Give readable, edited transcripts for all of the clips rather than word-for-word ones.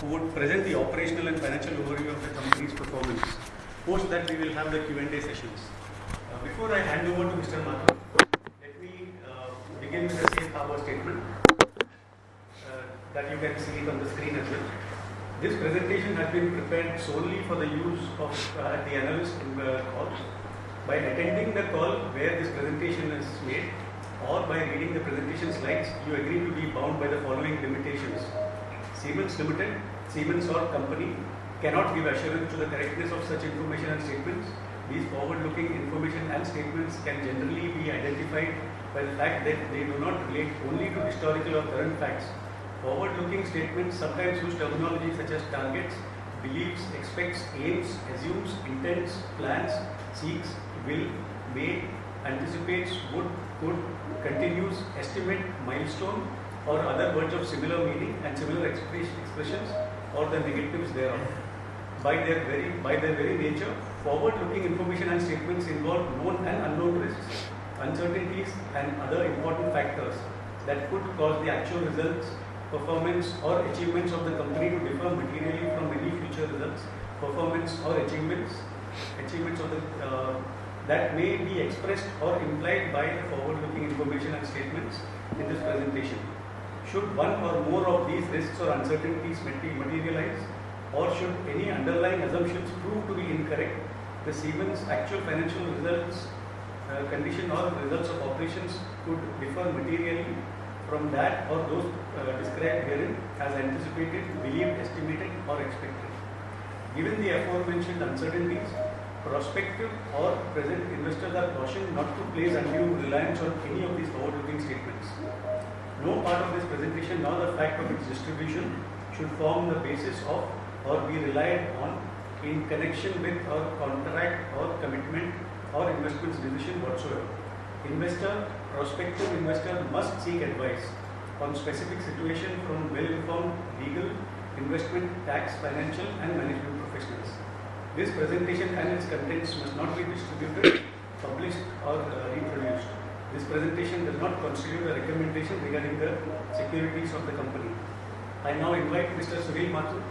who would present the operational and financial overview of the company's performance. Post that, we will have the Q&A sessions. Before I hand over to Mr. Mathur, let me begin with a safe harbor statement that you can see it on the screen as well. This presentation has been prepared solely for the use of the analyst in the call. By attending the call where this presentation is made, or by reading the presentation slides, you agree to be bound by the following limitations. Siemens Limited, Siemens or company, cannot give assurance to the correctness of such information and statements. These forward-looking information and statements can generally be identified by the fact that they do not relate only to historical or current facts. Forward-looking statements sometimes use terminology such as targets, believes, expects, aims, assumes, intends, plans, seeks, will, may, anticipates, would, could, continues, estimate, milestone, or other words of similar meaning and similar expressions, or the negatives thereof. By their very nature, forward-looking information and statements involve known and unknown risks, uncertainties, and other important factors that could cause the actual results, performance, or achievements of the company to differ materially from any future results, performance, or achievements of the that may be expressed or implied by the forward-looking information and statements in this presentation. Should one or more of these risks or uncertainties materialize, or should any underlying assumptions prove to be incorrect, the Siemens actual financial results, condition or results of operations could differ materially from that or those described herein as anticipated, believed, estimated, or expected. Given the aforementioned uncertainties, prospective or present investors are cautioned not to place undue reliance on any of these forward-looking statements. No part of this presentation nor the fact of its distribution should form the basis of or be relied on in connection with or contract or commitment or investments decision whatsoever. Investor, prospective investor must seek advice on specific situation from well-informed legal, investment, tax, financial and management professionals. This presentation and its contents must not be distributed, published or reproduced. This presentation does not constitute a recommendation regarding the securities of the company. I now invite Mr. Sunil Mathur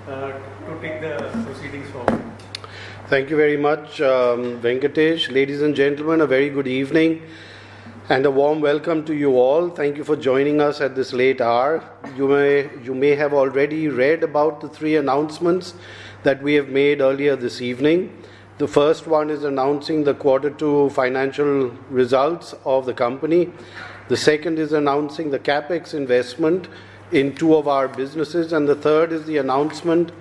to take the proceedings forward. Thank you very much, Venkatesh. Ladies and gentlemen, a very good evening and a warm welcome to you all. Thank you for joining us at this late hour. You may have already read about the three announcements that we have made earlier this evening. The first one is announcing the Q2 financial results of the company. The second is announcing the CapEx investment in two of our businesses. And the third is the announcement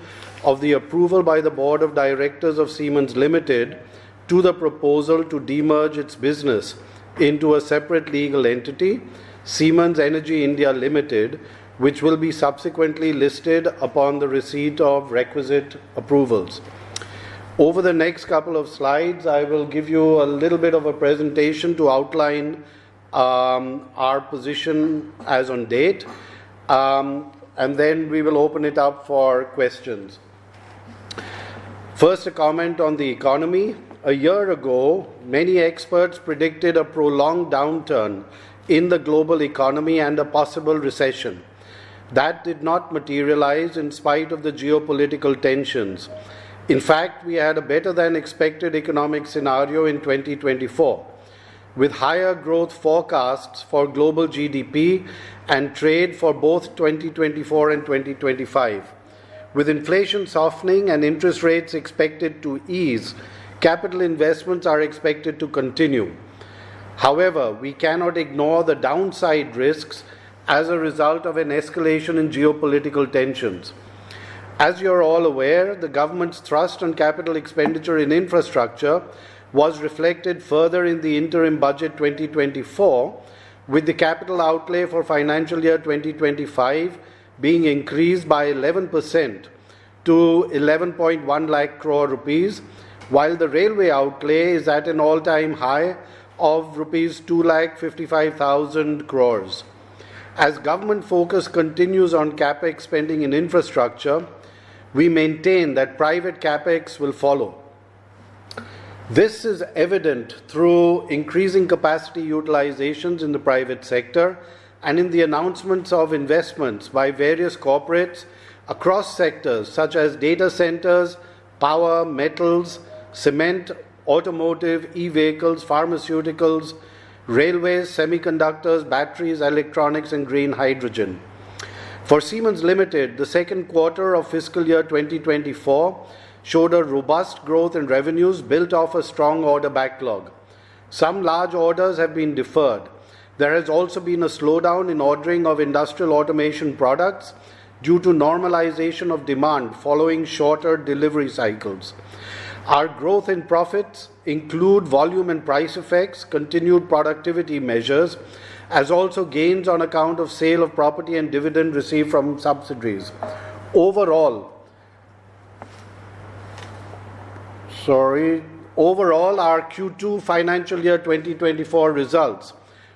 of the approval by the Board of Directors of Siemens Limited to the proposal to demerge its business into a separate legal entity, Siemens Energy India Limited, which will be subsequently listed upon the receipt of requisite approvals. Over the next couple of slides, I will give you a little bit of a presentation to outline our position as on date, and then we will open it up for questions. First, a comment on the economy. A year ago, many experts predicted a prolonged downturn in the global economy and a possible recession. That did not materialize in spite of the geopolitical tensions. In fact, we had a better than expected economic scenario in 2024, with higher growth forecasts for global GDP and trade for both 2024 and 2025. With inflation softening and interest rates expected to ease, capital investments are expected to continue. However, we cannot ignore the downside risks as a result of an escalation in geopolitical tensions. As you are all aware, the government's thrust on capital expenditure in infrastructure was reflected further in the interim budget 2024, with the capital outlay for financial year 2025 being increased by 11% to 11.1 lakh crore rupees, while the railway outlay is at an all-time high of rupees 2,55,000 crores. As government focus continues on capex spending in infrastructure, we maintain that private capex will follow. This is evident through increasing capacity utilizations in the private sector and in the announcements of investments by various corporates across sectors such as data centers, power, metals, cement, automotive, e-vehicles, pharmaceuticals, railways, semiconductors, batteries, electronics, and green hydrogen. For Siemens Limited, the second quarter of fiscal year 2024 showed a robust growth in revenues built off a strong order backlog. Some large orders have been deferred. There has also been a slowdown in ordering of industrial automation products due to normalization of demand following shorter delivery cycles. Our growth in profits include volume and price effects, continued productivity measures, as also gains on account of sale of property and dividend received from subsidiaries. Overall, our Q2 financial year 2024 results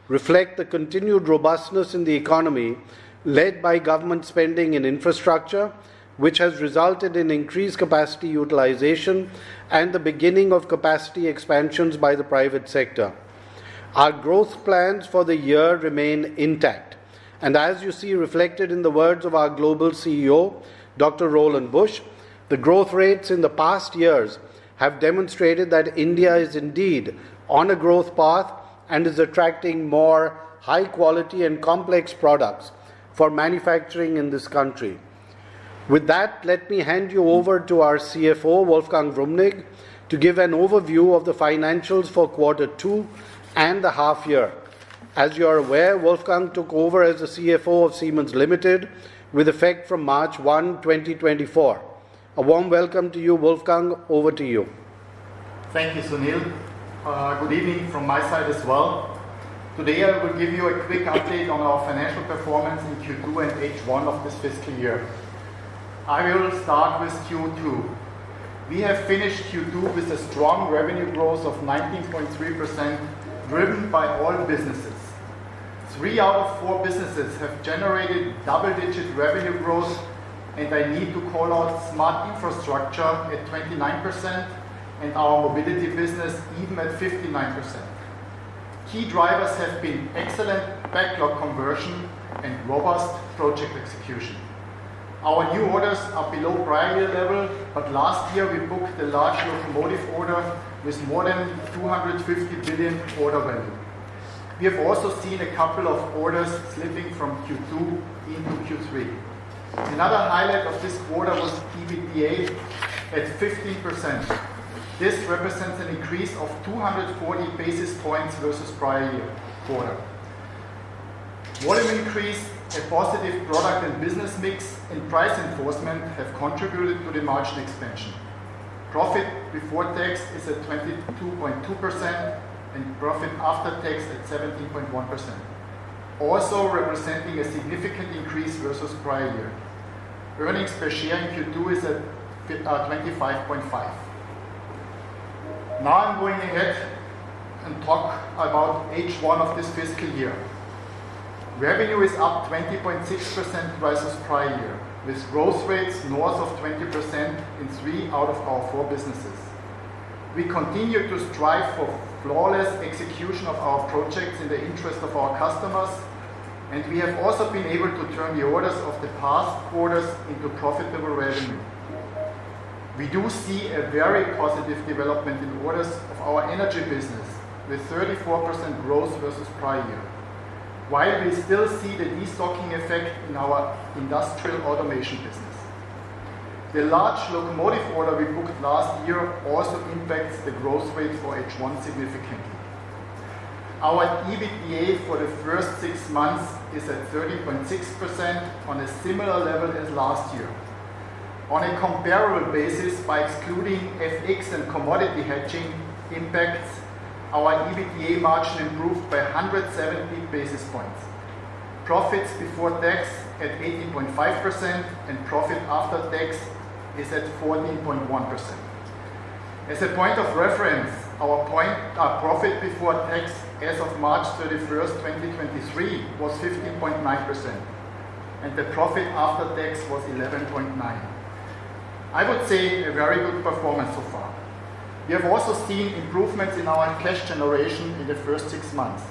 reflect the continued robustness in the economy led by government spending in infrastructure, which has resulted in increased capacity utilization and the beginning of capacity expansions by the private sector. Our growth plans for the year remain intact, and as you see reflected in the words of our global CEO, Dr. Roland Busch, the growth rates in the past years have demonstrated that India is indeed on a growth path and is attracting more high-quality and complex products for manufacturing in this country. With that, let me hand you over to our CFO, Wolfgang Wrumnig, to give an overview of the financials for Quarter 2 and the half year. As you are aware, Wolfgang took over as the CFO of Siemens Limited with effect from March 1, 2024. A warm welcome to you, Wolfgang. Over to you. Thank you, Sunil. Good evening from my side as well. Today I will give you a quick update on our financial performance in Q2 and H1 of this fiscal year. I will start with Q2. We have finished Q2 with a strong revenue growth of 19.3%, driven by all businesses. 3 out of 4 businesses have generated double-digit revenue growth, and I need to call out Smart Infrastructure at 29% and our Mobility business even at 59%. Key drivers have been excellent backlog conversion and robust project execution. Our new orders are below prior year level, but last year we booked a large locomotive order with more than 250 billion order value. We have also seen a couple of orders slipping from Q2 into Q3. Another highlight of this quarter was EBITDA at 15%. This represents an increase of 240 basis points versus prior year quarter. Volume increase, a positive product and business mix, and price enforcement have contributed to the margin expansion. Profit before tax is at 22.2% and profit after tax at 17.1%, also representing a significant increase versus prior year. Earnings per share in Q2 is at 25.5. Now I'm going ahead and talk about H1 of this fiscal year. Revenue is up 20.6% versus prior year, with growth rates north of 20% in 3 out of our 4 businesses. We continue to strive for flawless execution of our projects in the interest of our customers, and we have also been able to turn the orders of the past quarters into profitable revenue. We do see a very positive development in orders of our energy business, with 34% growth versus prior year, while we still see the destocking effect in our industrial automation business. The large locomotive order we booked last year also impacts the growth rate for H1 significantly. Our EBITDA for the first 6 months is at 30.6% on a similar level as last year. On a comparable basis, by excluding FX and commodity hedging impacts, our EBITDA margin improved by 170 basis points. Profits before tax at 18.5% and profit after tax is at 14.1%. As a point of reference, our profit before tax as of March 31st, 2023 was 15.9%, and the profit after tax was 11.9%. I would say a very good performance so far. We have also seen improvements in our cash generation in the first 6 months.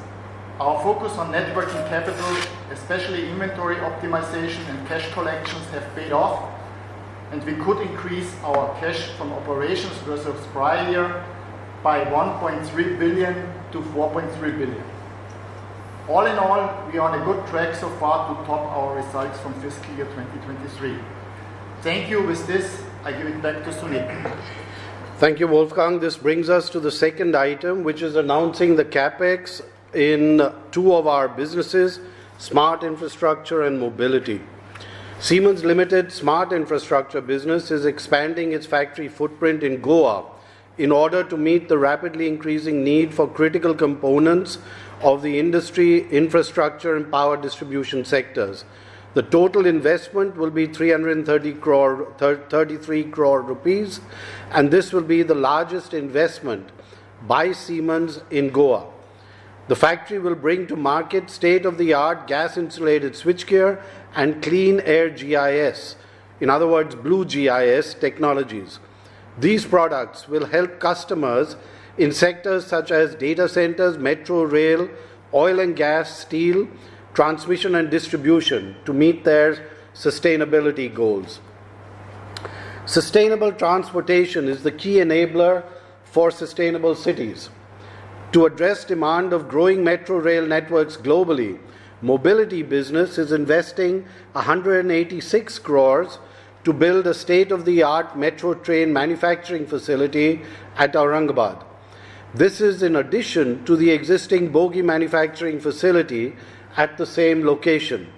Our focus on net working capital, especially inventory optimization and cash collections, have paid off, and we could increase our cash from operations versus prior year by 1.3 billion to 4.3 billion. All in all, we are on a good track so far to top our results from fiscal year 2023. Thank you. With this, I give it back to Sunil. Thank you, Wolfgang. This brings us to the second item, which is announcing the CapEx in two of our businesses, Smart Infrastructure and Mobility. Siemens Limited Smart Infrastructure business is expanding its factory footprint in Goa in order to meet the rapidly increasing need for critical components of the industry, infrastructure and power distribution sectors. The total investment will be 33 crore rupees, and this will be the largest investment by Siemens in Goa. The factory will bring to market state-of-the-art gas-insulated switchgear and clean air GIS, in other words, blue GIS technologies. These products will help customers in sectors such as data centers, metro rail, oil and gas, steel, transmission and distribution to meet their sustainability goals. Sustainable transportation is the key enabler for sustainable cities. To address demand of growing metro rail networks globally, Mobility business is investing 186 crores to build a state-of-the-art metro train manufacturing facility at Aurangabad. This is in addition to the existing bogie manufacturing facility at the same location.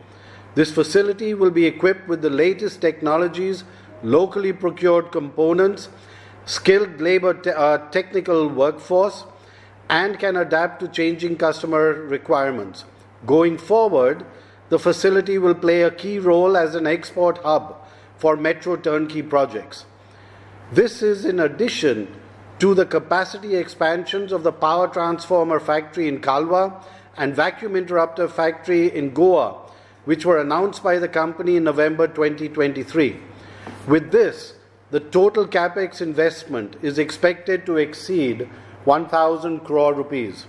This facility will be equipped with the latest technologies, locally procured components, skilled labor technical workforce, and can adapt to changing customer requirements. Going forward, the facility will play a key role as an export hub for metro turnkey projects. This is in addition to the capacity expansions of the power transformer factory in Kalwa and vacuum interrupter factory in Goa, which were announced by the company in November 2023. With this, the total capex investment is expected to exceed 1,000 crore rupees.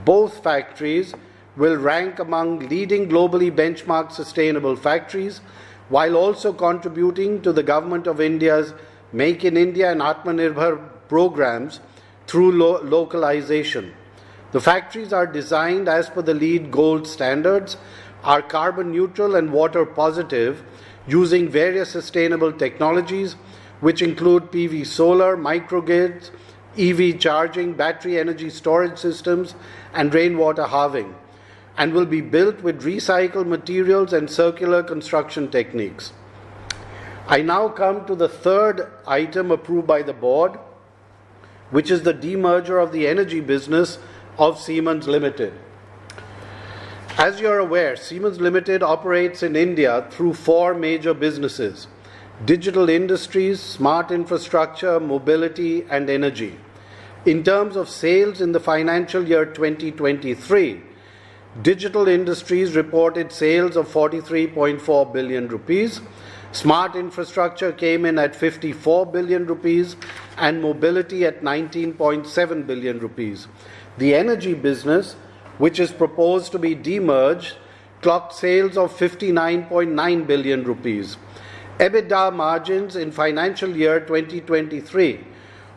Both factories will rank among leading globally benchmarked sustainable factories, while also contributing to the Government of India's Make in India and Atmanirbhar programs through localization. The factories are designed as per the LEED Gold standards, are carbon neutral and water positive, using various sustainable technologies, which include PV solar, microgrids, EV charging, battery energy storage systems, and rainwater halving, and will be built with recycled materials and circular construction techniques. I now come to the third item approved by the board, which is the demerger of the energy business of Siemens Limited. As you are aware, Siemens Limited operates in India through four major businesses: digital industries, smart infrastructure, mobility, and energy. In terms of sales in the financial year 2023, digital industries reported sales of 43.4 billion rupees, smart infrastructure came in at 54 billion rupees, and mobility at 19.7 billion rupees. The energy business, which is proposed to be demerged, clocked sales of 59.9 billion rupees. EBITDA margins in financial year 2023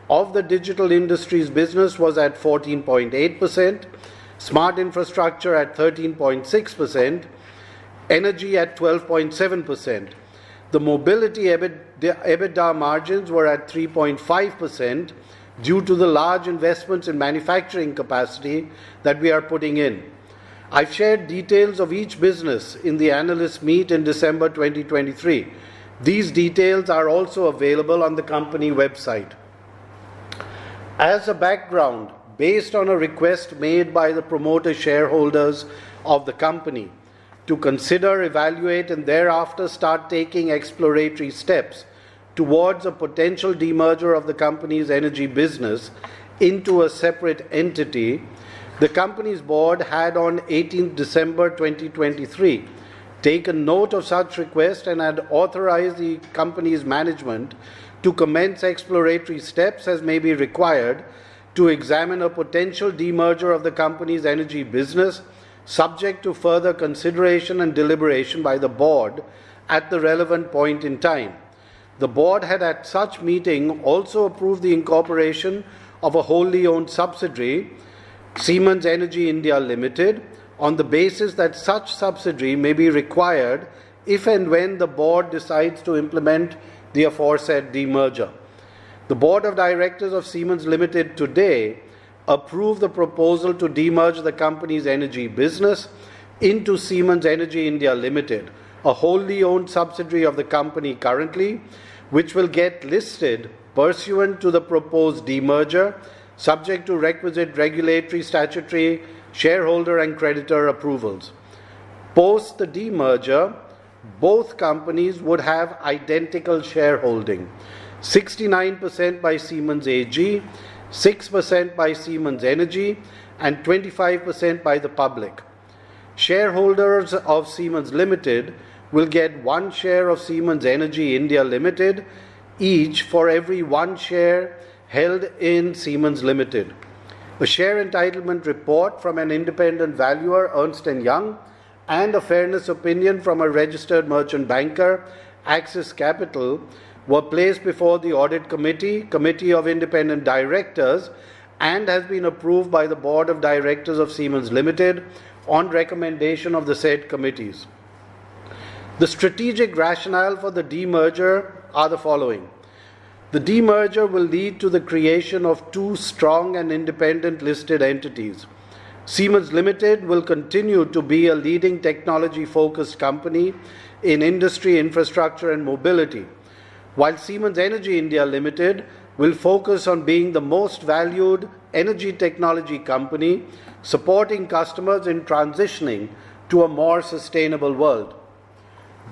of the digital industries business was at 14.8%, smart infrastructure at 13.6%, energy at 12.7%. The mobility EBITDA margins were at 3.5% due to the large investments in manufacturing capacity that we are putting in. I've shared details of each business in the analyst meet in December 2023. These details are also available on the company website. As a background, based on a request made by the promoter shareholders of the company to consider, evaluate, and thereafter start taking exploratory steps towards a potential demerger of the company's energy business into a separate entity, the company's board had on 18th December 2023 taken note of such request and had authorized the company's management to commence exploratory steps as may be required to examine a potential demerger of the company's energy business, subject to further consideration and deliberation by the board at the relevant point in time. The board had at such meeting also approved the incorporation of a wholly owned subsidiary, Siemens Energy India Limited, on the basis that such subsidiary may be required if and when the board decides to implement the aforesaid demerger. The Board of Directors of Siemens Limited today approved the proposal to demerge the company's energy business into Siemens Energy India Limited, a wholly owned subsidiary of the company currently, which will get listed pursuant to the proposed demerger, subject to requisite regulatory, statutory, shareholder and creditor approvals. Post the demerger, both companies would have identical shareholding, 69% by Siemens AG, 6% by Siemens Energy, and 25% by the public. Shareholders of Siemens Limited will get 1 share of Siemens Energy India Limited each for every 1 share held in Siemens Limited. A share entitlement report from an independent valuer, Ernst & Young, and a fairness opinion from a registered merchant banker, Axis Capital, were placed before the Audit Committee of Independent Directors, and has been approved by the Board of Directors of Siemens Limited on recommendation of the said committees. The strategic rationale for the demerger are the following. The demerger will lead to the creation of 2 strong and independent listed entities. Siemens Limited will continue to be a leading technology-focused company in industry, infrastructure and mobility, while Siemens Energy India Limited will focus on being the most valued energy technology company, supporting customers in transitioning to a more sustainable world.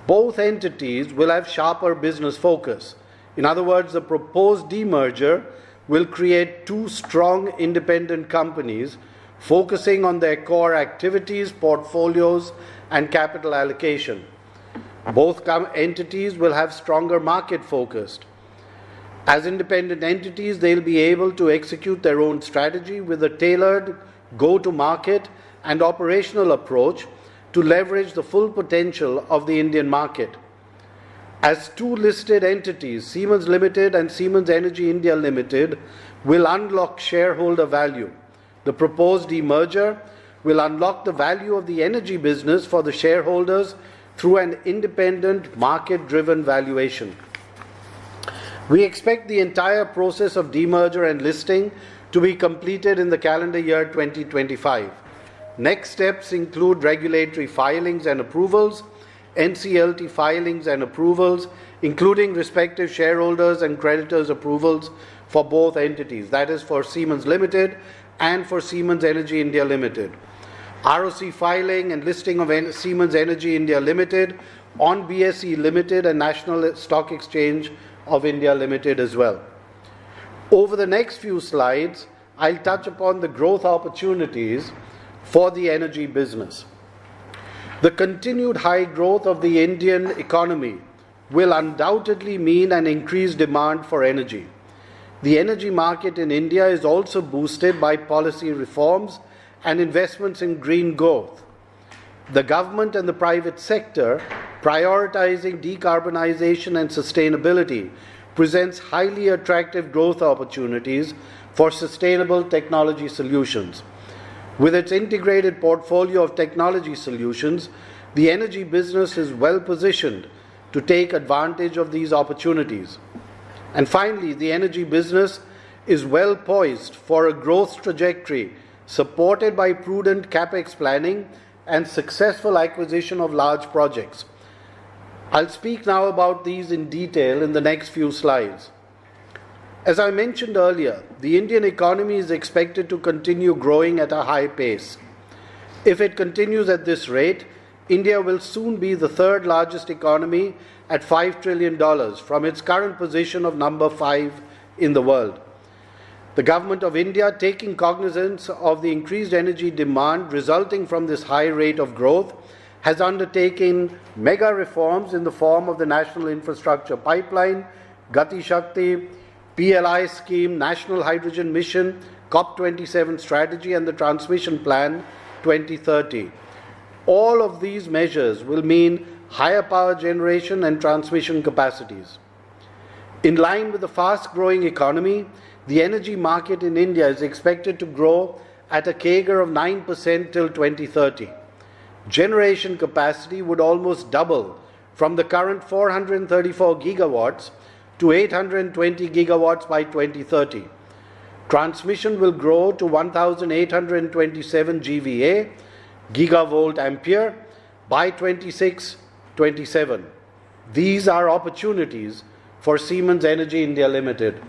Both entities will have sharper business focus. In other words, the proposed demerger will create 2 strong independent companies focusing on their core activities, portfolios, and capital allocation. Both entities will have stronger market focus. As independent entities, they'll be able to execute their own strategy with a tailored go-to-market and operational approach to leverage the full potential of the Indian market. As 2 listed entities, Siemens Limited and Siemens Energy India Limited will unlock shareholder value. The proposed demerger will unlock the value of the energy business for the shareholders through an independent, market-driven valuation. We expect the entire process of demerger and listing to be completed in the calendar year 2025. Next steps include regulatory filings and approvals, NCLT filings and approvals, including respective shareholders and creditors' approvals for both entities, that is for Siemens Limited and for Siemens Energy India Limited. ROC filing and listing of Siemens Energy India Limited on BSE Limited and National Stock Exchange of India Limited as well. Over the next few slides, I'll touch upon the growth opportunities for the energy business. The continued high growth of the Indian economy will undoubtedly mean an increased demand for energy. The energy market in India is also boosted by policy reforms and investments in green growth. The government and the private sector prioritizing decarbonization and sustainability presents highly attractive growth opportunities for sustainable technology solutions. With its integrated portfolio of technology solutions, the energy business is well positioned to take advantage of these opportunities. And finally, the energy business is well poised for a growth trajectory supported by prudent capex planning and successful acquisition of large projects. I'll speak now about these in detail in the next few slides. As I mentioned earlier, the Indian economy is expected to continue growing at a high pace. If it continues at this rate, India will soon be the 3rd largest economy at $5 trillion from its current position of number 5 in the world. The government of India, taking cognizance of the increased energy demand resulting from this high rate of growth, has undertaken mega reforms in the form of the National Infrastructure Pipeline, Gati Shakti, PLI scheme, National Hydrogen Mission, COP27 strategy and the Transmission Plan 2030. All of these measures will mean higher power generation and transmission capacities. In line with the fast-growing economy, the energy market in India is expected to grow at a CAGR of 9% till 2030. Generation capacity would almost double from the current 434 gigawatts to 820 gigawatts by 2030. Transmission will grow to 1,827 GVA, gigavolt ampere, by 26-27. These are opportunities for Siemens Energy India Limited.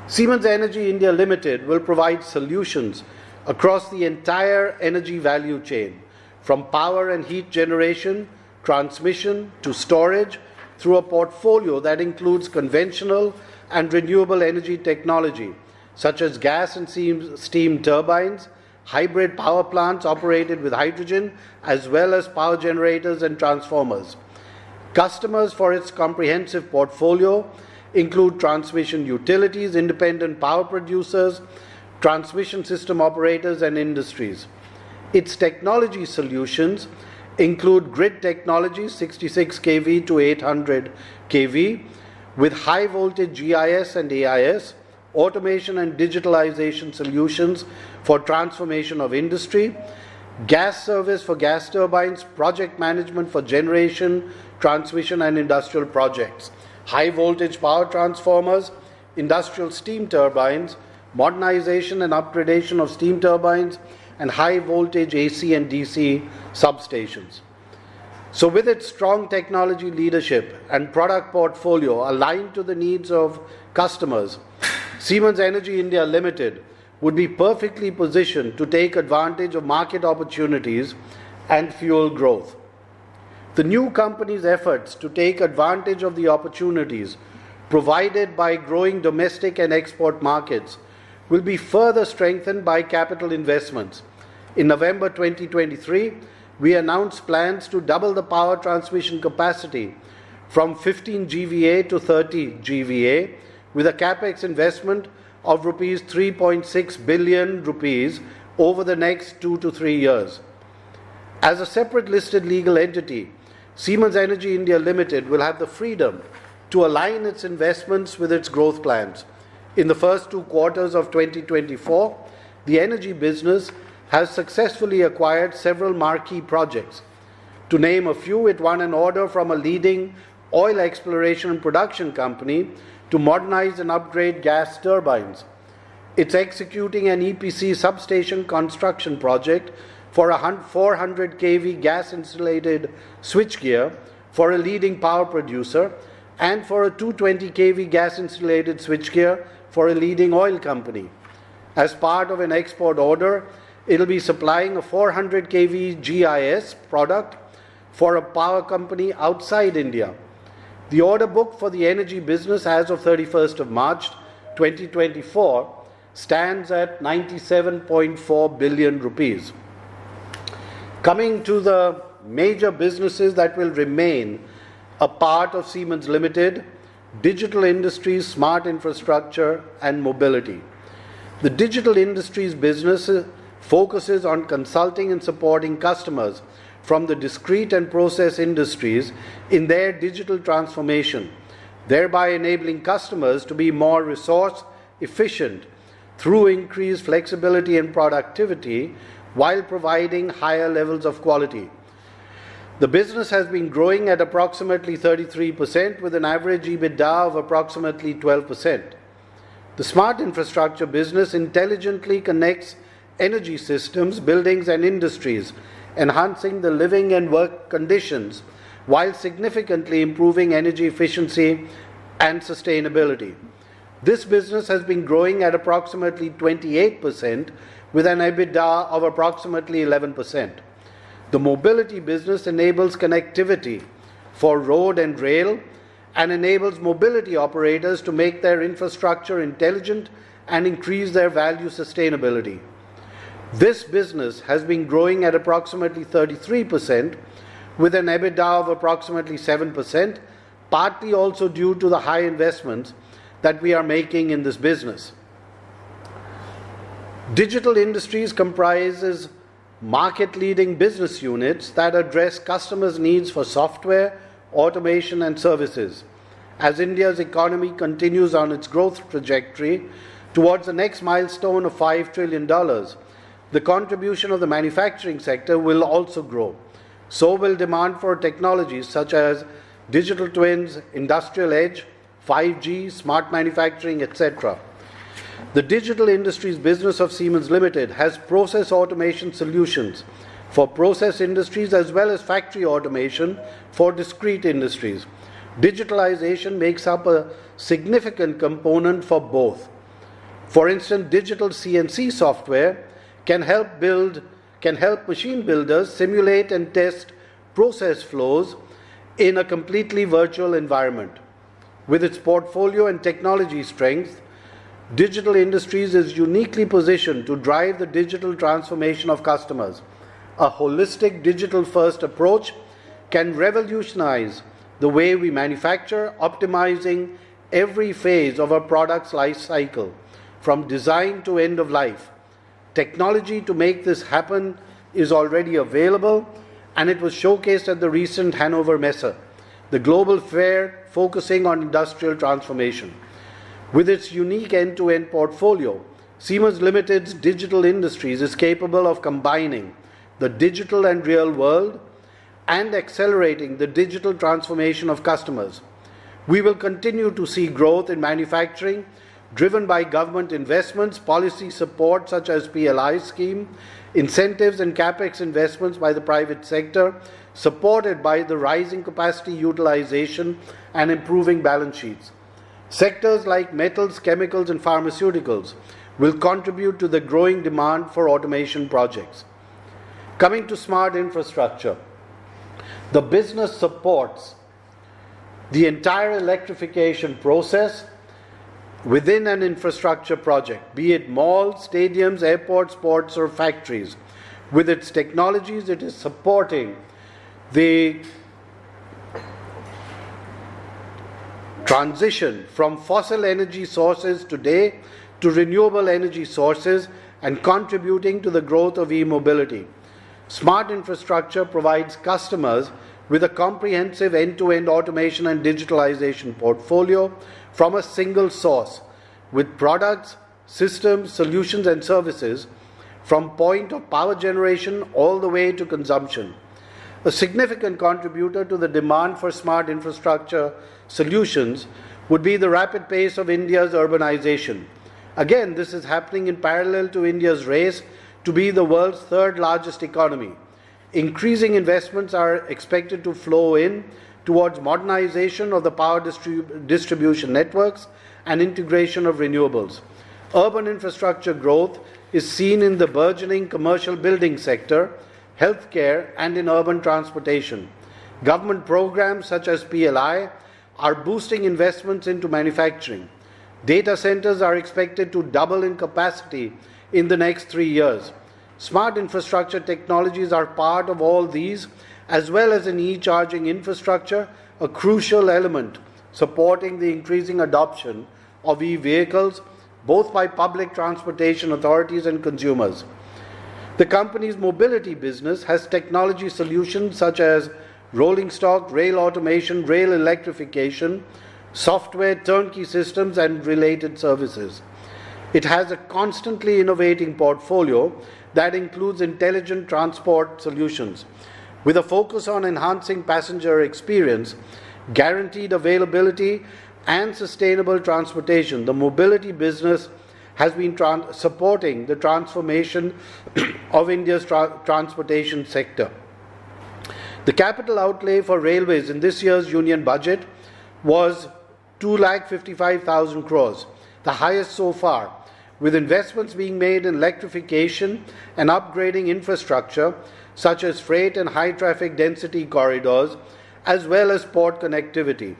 Siemens Energy India Limited will provide solutions across the entire energy value chain, from power and heat generation, transmission to storage, through a portfolio that includes conventional and renewable energy technology, such as gas and steam turbines, hybrid power plants operated with hydrogen, as well as power generators and transformers. Customers for its comprehensive portfolio include transmission utilities, independent power producers, transmission system operators, and industries. Its technology solutions include grid technologies 66 kV to 800 kV with high voltage GIS and AIS, automation and digitalization solutions for transformation of industry, gas service for gas turbines, project management for generation, transmission and industrial projects, high voltage power transformers, industrial steam turbines, modernization and upgradation of steam turbines, and high voltage AC and DC substations. So with its strong technology leadership and product portfolio aligned to the needs of customers, Siemens Energy India Limited would be perfectly positioned to take advantage of market opportunities and fuel growth. The new company's efforts to take advantage of the opportunities provided by growing domestic and export markets will be further strengthened by capital investments. In November 2023, we announced plans to double the power transmission capacity from 15 GVA to 30 GVA with a capex investment of rupees 3.6 billion rupees over the next 2 to 3 years. As a separate listed legal entity, Siemens Energy India Limited will have the freedom to align its investments with its growth plans. In the first 2 quarters of 2024, the energy business has successfully acquired several marquee projects. To name a few, it won an order from a leading oil exploration and production company to modernize and upgrade gas turbines. It's executing an EPC substation construction project for a 400 kV gas-insulated switchgear for a leading power producer and for a 220 kV gas-insulated switchgear for a leading oil company. As part of an export order, it will be supplying a 400 kV GIS product for a power company outside India. The order book for the energy business as of 31st of March 2024 stands at 97.4 billion rupees. Coming to the major businesses that will remain a part of Siemens Limited: digital industries, smart infrastructure, and mobility. The digital industries business focuses on consulting and supporting customers from the discrete and process industries in their digital transformation, thereby enabling customers to be more resource efficient through increased flexibility and productivity while providing higher levels of quality. The business has been growing at approximately 33% with an average EBITDA of approximately 12%. The smart infrastructure business intelligently connects energy systems, buildings and industries, enhancing the living and work conditions while significantly improving energy efficiency and sustainability. This business has been growing at approximately 28% with an EBITDA of approximately 11%. The mobility business enables connectivity for road and rail and enables mobility operators to make their infrastructure intelligent and increase their value sustainability. This business has been growing at approximately 33% with an EBITDA of approximately 7%, partly also due to the high investments that we are making in this business. Digital Industries comprises market-leading business units that address customers' needs for software, automation, and services. As India's economy continues on its growth trajectory towards the next milestone of $5 trillion, the contribution of the manufacturing sector will also grow. So will demand for technologies such as digital twins, industrial edge, 5G, smart manufacturing, etc. The Digital Industries business of Siemens Limited has process automation solutions for process industries as well as factory automation for discrete industries. Digitalization makes up a significant component for both. For instance, digital CNC software can help machine builders simulate and test process flows in a completely virtual environment. With its portfolio and technology strength, Digital Industries is uniquely positioned to drive the digital transformation of customers. A holistic digital-first approach can revolutionize the way we manufacture, optimizing every phase of a product's life cycle, from design to end of life. Technology to make this happen is already available, and it was showcased at the recent Hannover Messe, the global fair focusing on industrial transformation. With its unique end-to-end portfolio, Siemens Limited's Digital Industries is capable of combining the digital and real world and accelerating the digital transformation of customers. We will continue to see growth in manufacturing driven by government investments, policy support such as PLI scheme, incentives and capex investments by the private sector, supported by the rising capacity utilization and improving balance sheets. Sectors like metals, chemicals and pharmaceuticals will contribute to the growing demand for automation projects. Coming to smart infrastructure, the business supports the entire electrification process within an infrastructure project, be it malls, stadiums, airports, ports or factories. With its technologies, it is supporting the transition from fossil energy sources today to renewable energy sources and contributing to the growth of e-mobility. Smart infrastructure provides customers with a comprehensive end-to-end automation and digitalization portfolio from a single source, with products, systems, solutions and services from point of power generation all the way to consumption. A significant contributor to the demand for smart infrastructure solutions would be the rapid pace of India's urbanization. Again, this is happening in parallel to India's race to be the world's third largest economy. Increasing investments are expected to flow in towards modernization of the power distribution networks and integration of renewables. Urban infrastructure growth is seen in the burgeoning commercial building sector, healthcare, and in urban transportation. Government programs such as PLI are boosting investments into manufacturing. Data centers are expected to double in capacity in the next 3 years. Smart infrastructure technologies are part of all these, as well as in e-charging infrastructure, a crucial element supporting the increasing adoption of e-vehicles, both by public transportation authorities and consumers. The company's mobility business has technology solutions such as rolling stock, rail automation, rail electrification, software, turnkey systems, and related services. It has a constantly innovating portfolio that includes intelligent transport solutions. With a focus on enhancing passenger experience, guaranteed availability, and sustainable transportation, the mobility business has been supporting the transformation of India's transportation sector. The capital outlay for railways in this year's union budget was 2,55,000 crores, the highest so far, with investments being made in electrification and upgrading infrastructure such as freight and high traffic density corridors, as well as port connectivity.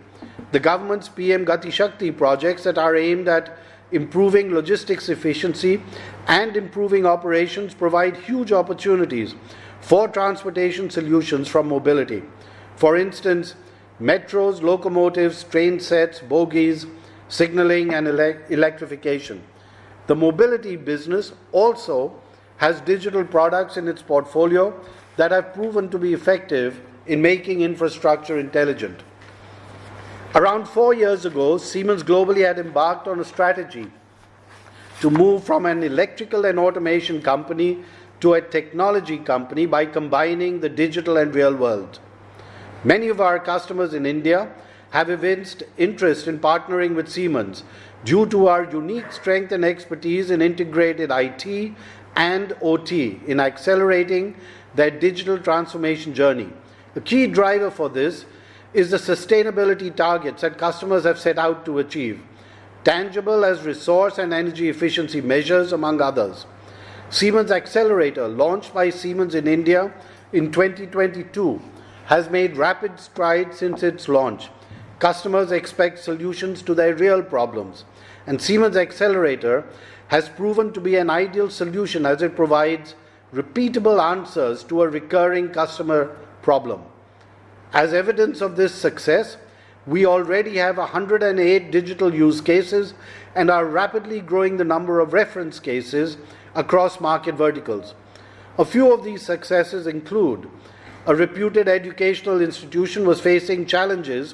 The government's PM Gati Shakti projects that are aimed at improving logistics efficiency and improving operations provide huge opportunities for transportation solutions from mobility. For instance, metros, locomotives, train sets, bogies, signaling and electrification. The mobility business also has digital products in its portfolio that have proven to be effective in making infrastructure intelligent. Around 4 years ago, Siemens globally had embarked on a strategy to move from an electrical and automation company to a technology company by combining the digital and real world. Many of our customers in India have evinced interest in partnering with Siemens due to our unique strength and expertise in integrated IT and OT in accelerating their digital transformation journey. The key driver for this is the sustainability targets that customers have set out to achieve, tangible as resource and energy efficiency measures, among others. Siemens Accelerator, launched by Siemens in India in 2022, has made rapid strides since its launch. Customers expect solutions to their real problems, and Siemens Accelerator has proven to be an ideal solution as it provides repeatable answers to a recurring customer problem. As evidence of this success, we already have 108 digital use cases and are rapidly growing the number of reference cases across market verticals. A few of these successes include a reputed educational institution was facing challenges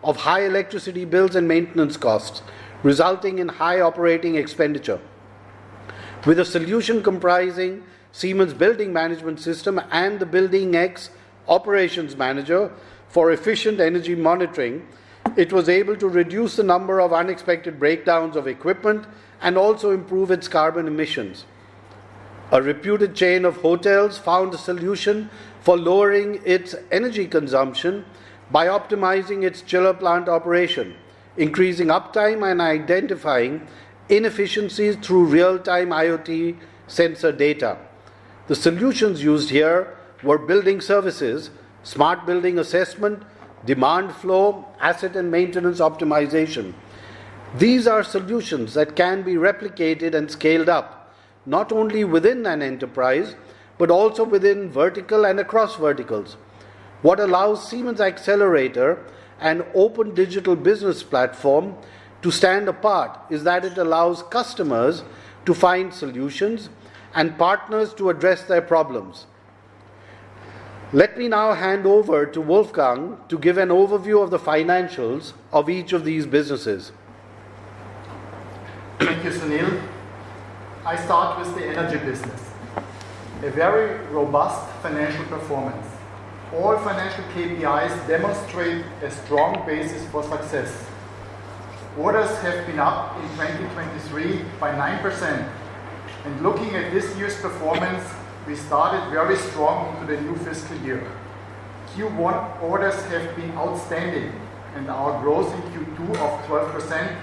of high electricity bills and maintenance costs, resulting in high operating expenditure. With a solution comprising Siemens Building Management System and the Building X Operations Manager for efficient energy monitoring, it was able to reduce the number of unexpected breakdowns of equipment and also improve its carbon emissions. A reputed chain of hotels found a solution for lowering its energy consumption by optimizing its chiller plant operation, increasing uptime and identifying inefficiencies through real-time IoT sensor data. The solutions used here were building services, smart building assessment, demand flow, asset and maintenance optimization. These are solutions that can be replicated and scaled up, not only within an enterprise, but also within vertical and across verticals. What allows Siemens Accelerator, an open digital business platform, to stand apart is that it allows customers to find solutions and partners to address their problems. Let me now hand over to Wolfgang to give an overview of the financials of each of these businesses. Thank you, Sunil. I start with the energy business. A very robust financial performance. All financial KPIs demonstrate a strong basis for success. Orders have been up in 2023 by 9%. And looking at this year's performance, we started very strong into the new fiscal year. Q1 orders have been outstanding, and our growth in Q2 of 12%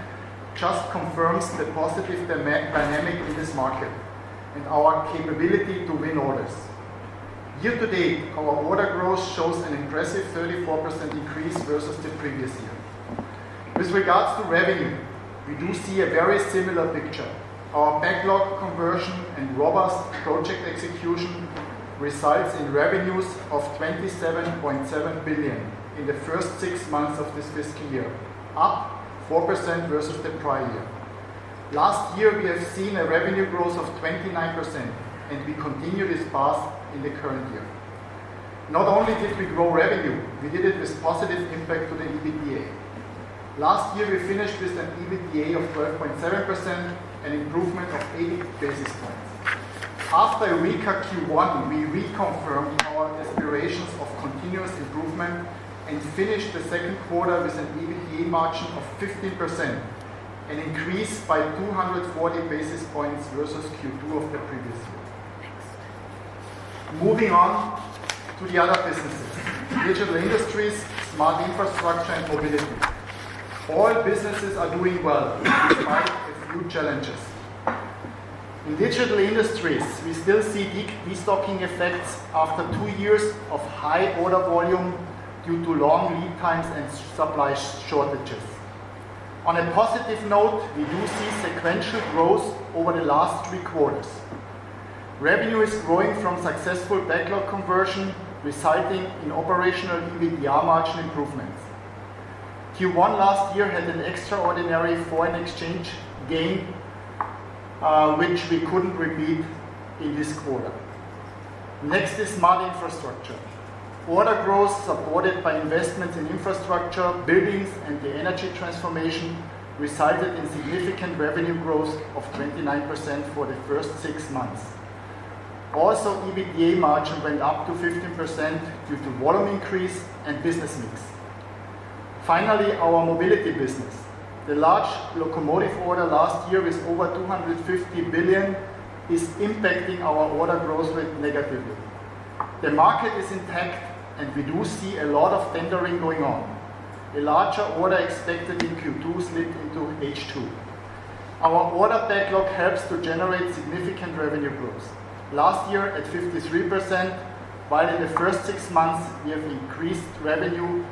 just confirms the positive dynamic in this market and our capability to win orders. Year to date, our order growth shows an impressive 34% increase versus the previous year. With regards to revenue, we do see a very similar picture. Our backlog conversion and robust project execution results in revenues of 27.7 billion in the first 6 months of this fiscal year, up 4% versus the prior year. Last year we have seen a revenue growth of 29%, and we continue this path in the current year. Not only did we grow revenue, we did it with positive impact to the EBITDA. Last year we finished with an EBITDA of 12.7%, an improvement of 80 basis points. After a weaker Q1, we reconfirmed our aspirations of continuous improvement and finished the second quarter with an EBITDA margin of 15%, an increase by 240 basis points versus Q2 of the previous year. Moving on to the other businesses. Digital Industries, Smart Infrastructure and Mobility. All businesses are doing well, despite a few challenges. In Digital Industries, we still see destocking effects after 2 years of high order volume due to long lead times and supply shortages. On a positive note, we do see sequential growth over the last 3 quarters. Revenue is growing from successful backlog conversion, resulting in operational EBITDA margin improvements. Q1 last year had an extraordinary foreign exchange gain which we couldn't repeat in this quarter. Next is smart infrastructure. Order growth supported by investments in infrastructure, buildings, and the energy transformation resulted in significant revenue growth of 29% for the first 6 months. Also, EBITDA margin went up to 15% due to volume increase and business mix. Finally, our mobility business. The large locomotive order last year with over 250 billion is impacting our order growth rate negatively. The market is intact and we do see a lot of tendering going on. A larger order expected in Q2 slid into H2. Our order backlog helps to generate significant revenue growth. Last year at 53%, while in the first 6 months we have increased revenue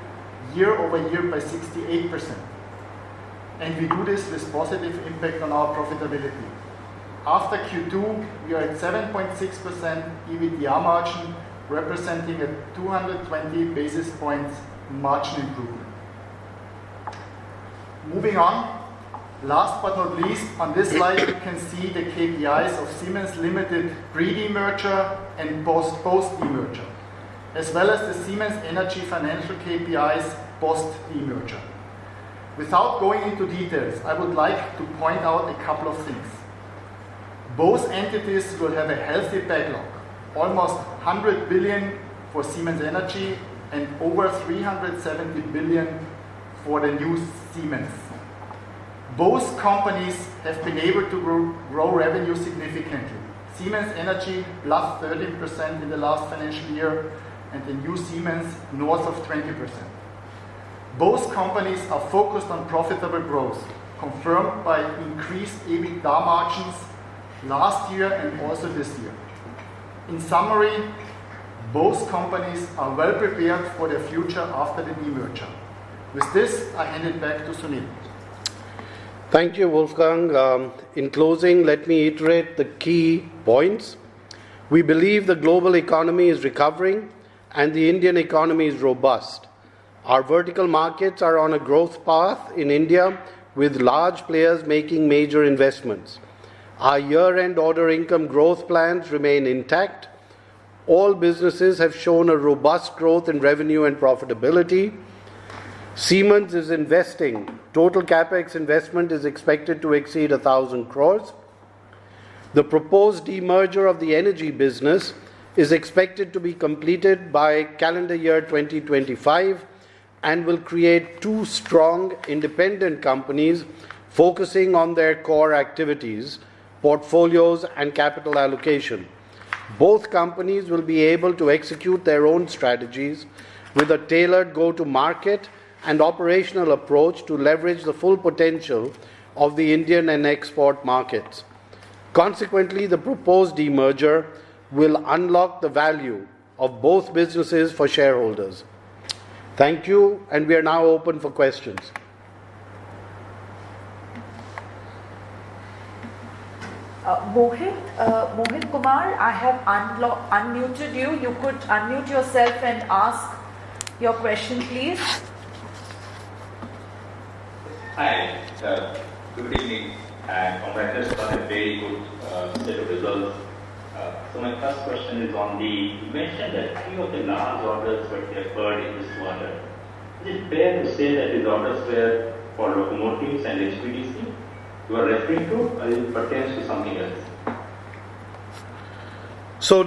year over year by 68%. And we do this with positive impact on our profitability. After Q2, we are at 7.6% EBITDA margin, representing a 220 basis points margin improvement. Moving on, last but not least, on this slide you can see the KPIs of Siemens Limited pre-demerger and post-demerger, as well as the Siemens Energy financial KPIs post-demerger. Without going into details, I would like to point out a couple of things. Both entities will have a healthy backlog, almost 100 billion for Siemens Energy and over 370 billion for the new Siemens. Both companies have been able to grow revenue significantly. Siemens Energy plus 13% in the last financial year and the new Siemens north of 20%. Both companies are focused on profitable growth, confirmed by increased EBITDA margins last year and also this year. In summary, both companies are well prepared for their future after the demerger. With this, I hand it back to Sunil. Thank you, Wolfgang. In closing, let me iterate the key points. We believe the global economy is recovering and the Indian economy is robust. Our vertical markets are on a growth path in India with large players making major investments. Our year-end order income growth plans remain intact. All businesses have shown a robust growth in revenue and profitability. Siemens is investing. Total capex investment is expected to exceed 1,000 crores. The proposed demerger of the energy business is expected to be completed by calendar year 2025 and will create two strong independent companies focusing on their core activities, portfolios and capital allocation. Both companies will be able to execute their own strategies with a tailored go-to-market and operational approach to leverage the full potential of the Indian and export markets. Consequently, the proposed demerger will unlock the value of both businesses for shareholders. Thank you, and we are now open for questions. Mohit Kumar, I have unmuted you. You could unmute yourself and ask your question, please. Hi, good evening, and congratulations on a very good set of results. So my first question is on you mentioned that few of the large orders were deferred in this quarter. Is it fair to say that these orders were for locomotives and HVDC you are referring to, or it pertains to something else? So,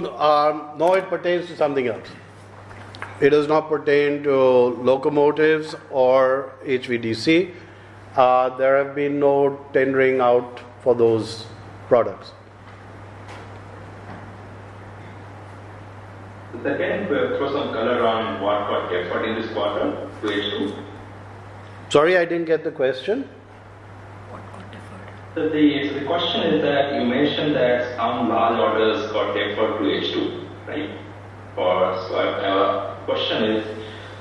no, it pertains to something else. It does not pertain to locomotives or HVDC. There have been no tendering out for those products. Second, throw some color on what got deferred in this quarter to H2. Sorry, I didn't get the question. What got deferred? So the question is that you mentioned that some large orders got deferred to H2, right? So our question is,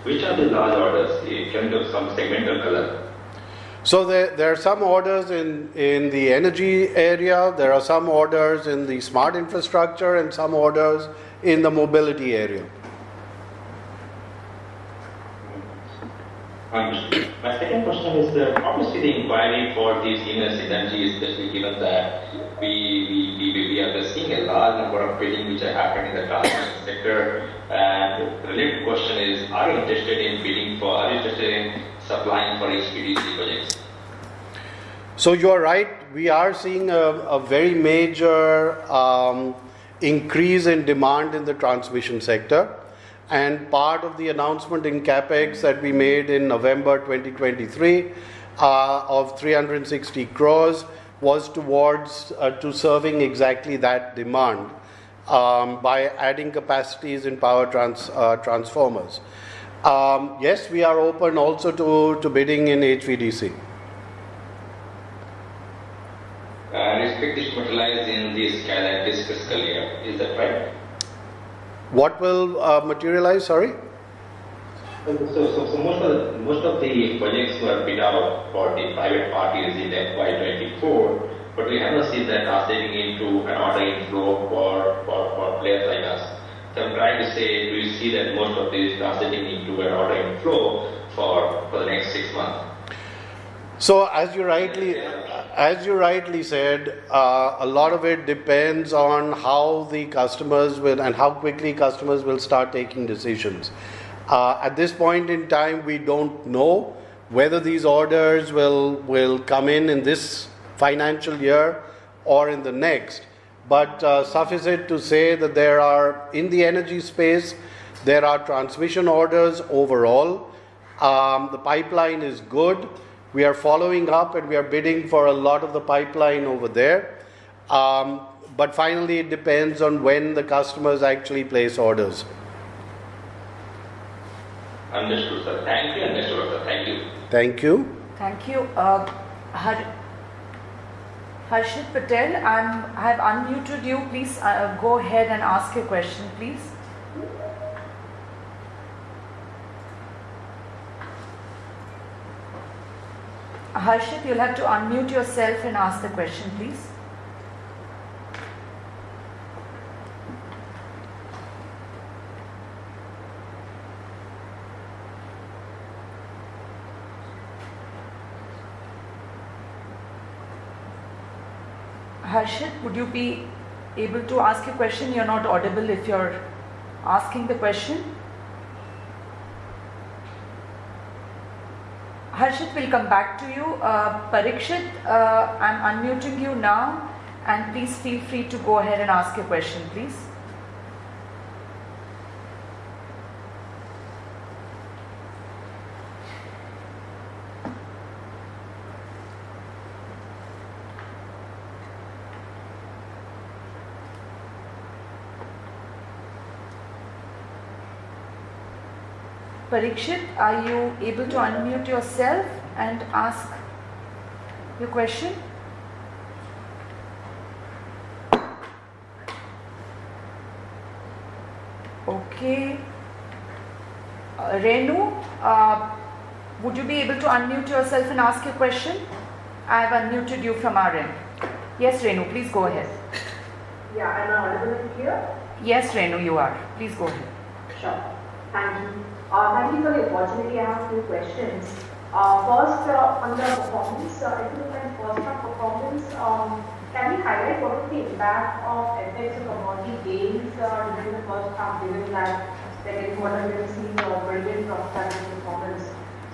which are the large orders? Can you give some segmental color? So there are some orders in the energy area, there are some orders in the smart infrastructure and some orders in the mobility area. Understood. My second question is obviously the inquiry for the Siemens Energy, especially given that we are seeing a large number of bidding which are happening in the transmission sector. And the related question is, are you interested in supplying for HVDC projects? So you are right, we are seeing a very major increase in demand in the transmission sector. And part of the announcement in CapEx that we made in November 2023 of 360 crores was towards to serving exactly that demand by adding capacities in power transformers. Yes, we are open also to bidding in HVDC. Expect this to materialize in this fiscal year, is that right? What will materialize, sorry? So most of the projects were bid out for the private parties in FY24, but we haven't seen that translating into an order inflow for players like us. So I'm trying to say, do you see that most of these translating into an order inflow for the next 6 months? So as you rightly said, a lot of it depends on how the customers will and how quickly customers will start taking decisions. At this point in time, we don't know whether these orders will come in this financial year or in the next. But suffice it to say that there are, in the energy space, there are transmission orders overall. The pipeline is good. We are following up and we are bidding for a lot of the pipeline over there. But finally, it depends on when the customers actually place orders. Understood, sir. Thank you. Understood, sir. Thank you. Thank you. Thank you. Harshit Patel, I have unmuted you. Please go ahead and ask your question, please. Harshit, you'll have to unmute yourself and ask the question, please. Harshit, would you be able to ask your question? You're not audible if you're asking the question. Harshit, we'll come back to you. Parikshit, I'm unmuting you now, and please feel free to go ahead and ask your question, please. Parikshit, are you able to unmute yourself and ask your question? Okay. Renu, would you be able to unmute yourself and ask your question? I have unmuted you from our end. Yes, Renu, please go ahead. Yeah, am I audible and clear? Yes, Renu, you are. Please go ahead. Sure. Thank you. Thank you for the opportunity. I have two questions. First, on the performance, if you look at first half performance, can you highlight what is the impact of FX or commodity gains during the first half, given that second quarter we have seen brilliant profitability performance?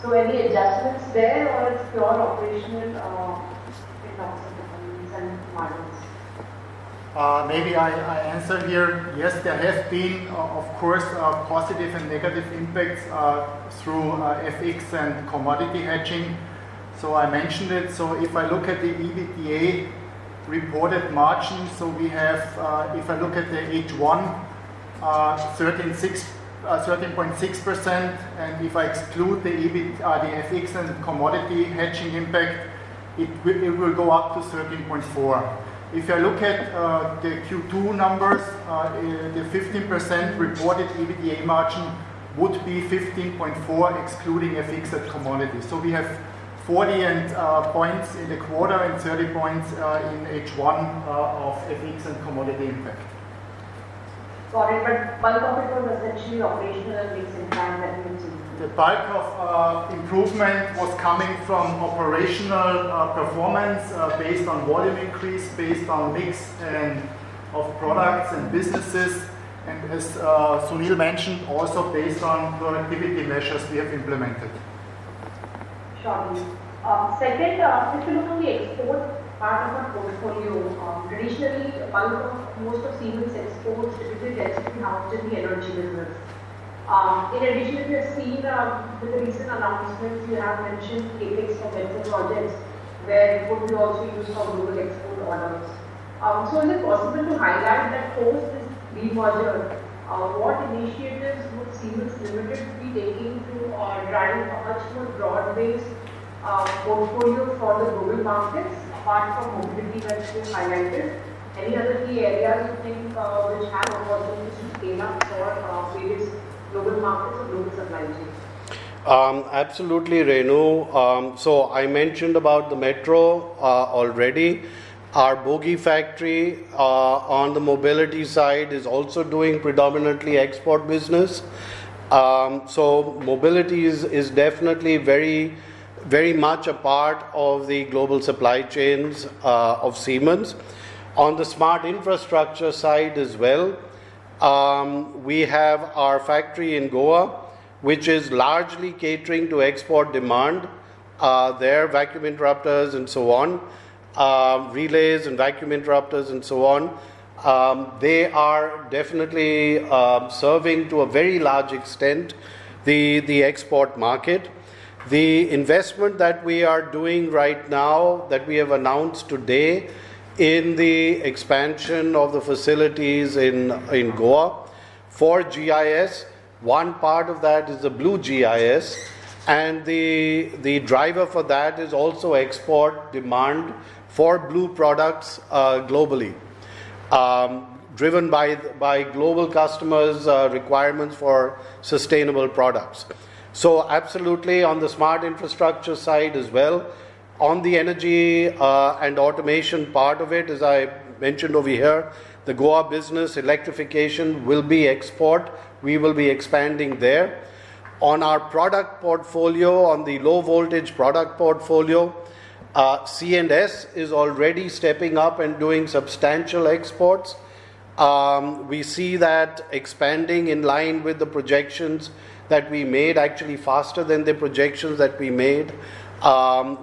So any adjustments there, or it's pure operational in terms of performance and margins? Maybe I answer here. Yes, there have been, of course, positive and negative impacts through FX and commodity hedging. So I mentioned it. So if I look at the EBITDA reported margin, so we have, if I look at the H1, 13.6%, and if I exclude the FX and commodity hedging impact, it will go up to 13.4%. If I look at the Q2 numbers, the 15% reported EBITDA margin would be 15.4% excluding FX and commodities. So we have 40 points in the quarter and 30 points in H1 of FX and commodity impact. for it, but bulk of it was essentially operational and mix impact that we have seen. The bulk of improvement was coming from operational performance based on volume increase, based on mix and of products and businesses, and as Sunil mentioned, also based on productivity measures we have implemented. Surely. Second, if you look at the export part of our portfolio, traditionally, most of Siemens exports typically tends to be housed in the energy business. In addition, we have seen with the recent announcements, you have mentioned capex for metro projects, where it would be also used for global export orders. So is it possible to highlight that post this demerger, what initiatives would Siemens Limited be taking to drive a much more broad-based portfolio for the global markets, apart from mobility that you highlighted? Any other key areas you think which have opportunities to scale up for various global markets or global supply chains? Absolutely, Renu. So I mentioned about the metro already. Our bogie factory on the mobility side is also doing predominantly export business. So mobility is definitely very much a part of the global supply chains of Siemens. On the smart infrastructure side as well, we have our factory in Goa, which is largely catering to export demand. Their vacuum interrupters and so on, relays and vacuum interrupters and so on, they are definitely serving to a very large extent the export market. The investment that we are doing right now, that we have announced today, in the expansion of the facilities in Goa for GIS, one part of that is the blue GIS, and the driver for that is also export demand for blue products globally, driven by global customers' requirements for sustainable products. So absolutely on the smart infrastructure side as well. On the energy and automation part of it, as I mentioned over here, the Goa business electrification will be export. We will be expanding there. On our product portfolio, on the low voltage product portfolio, C&S is already stepping up and doing substantial exports. We see that expanding in line with the projections that we made, actually faster than the projections that we made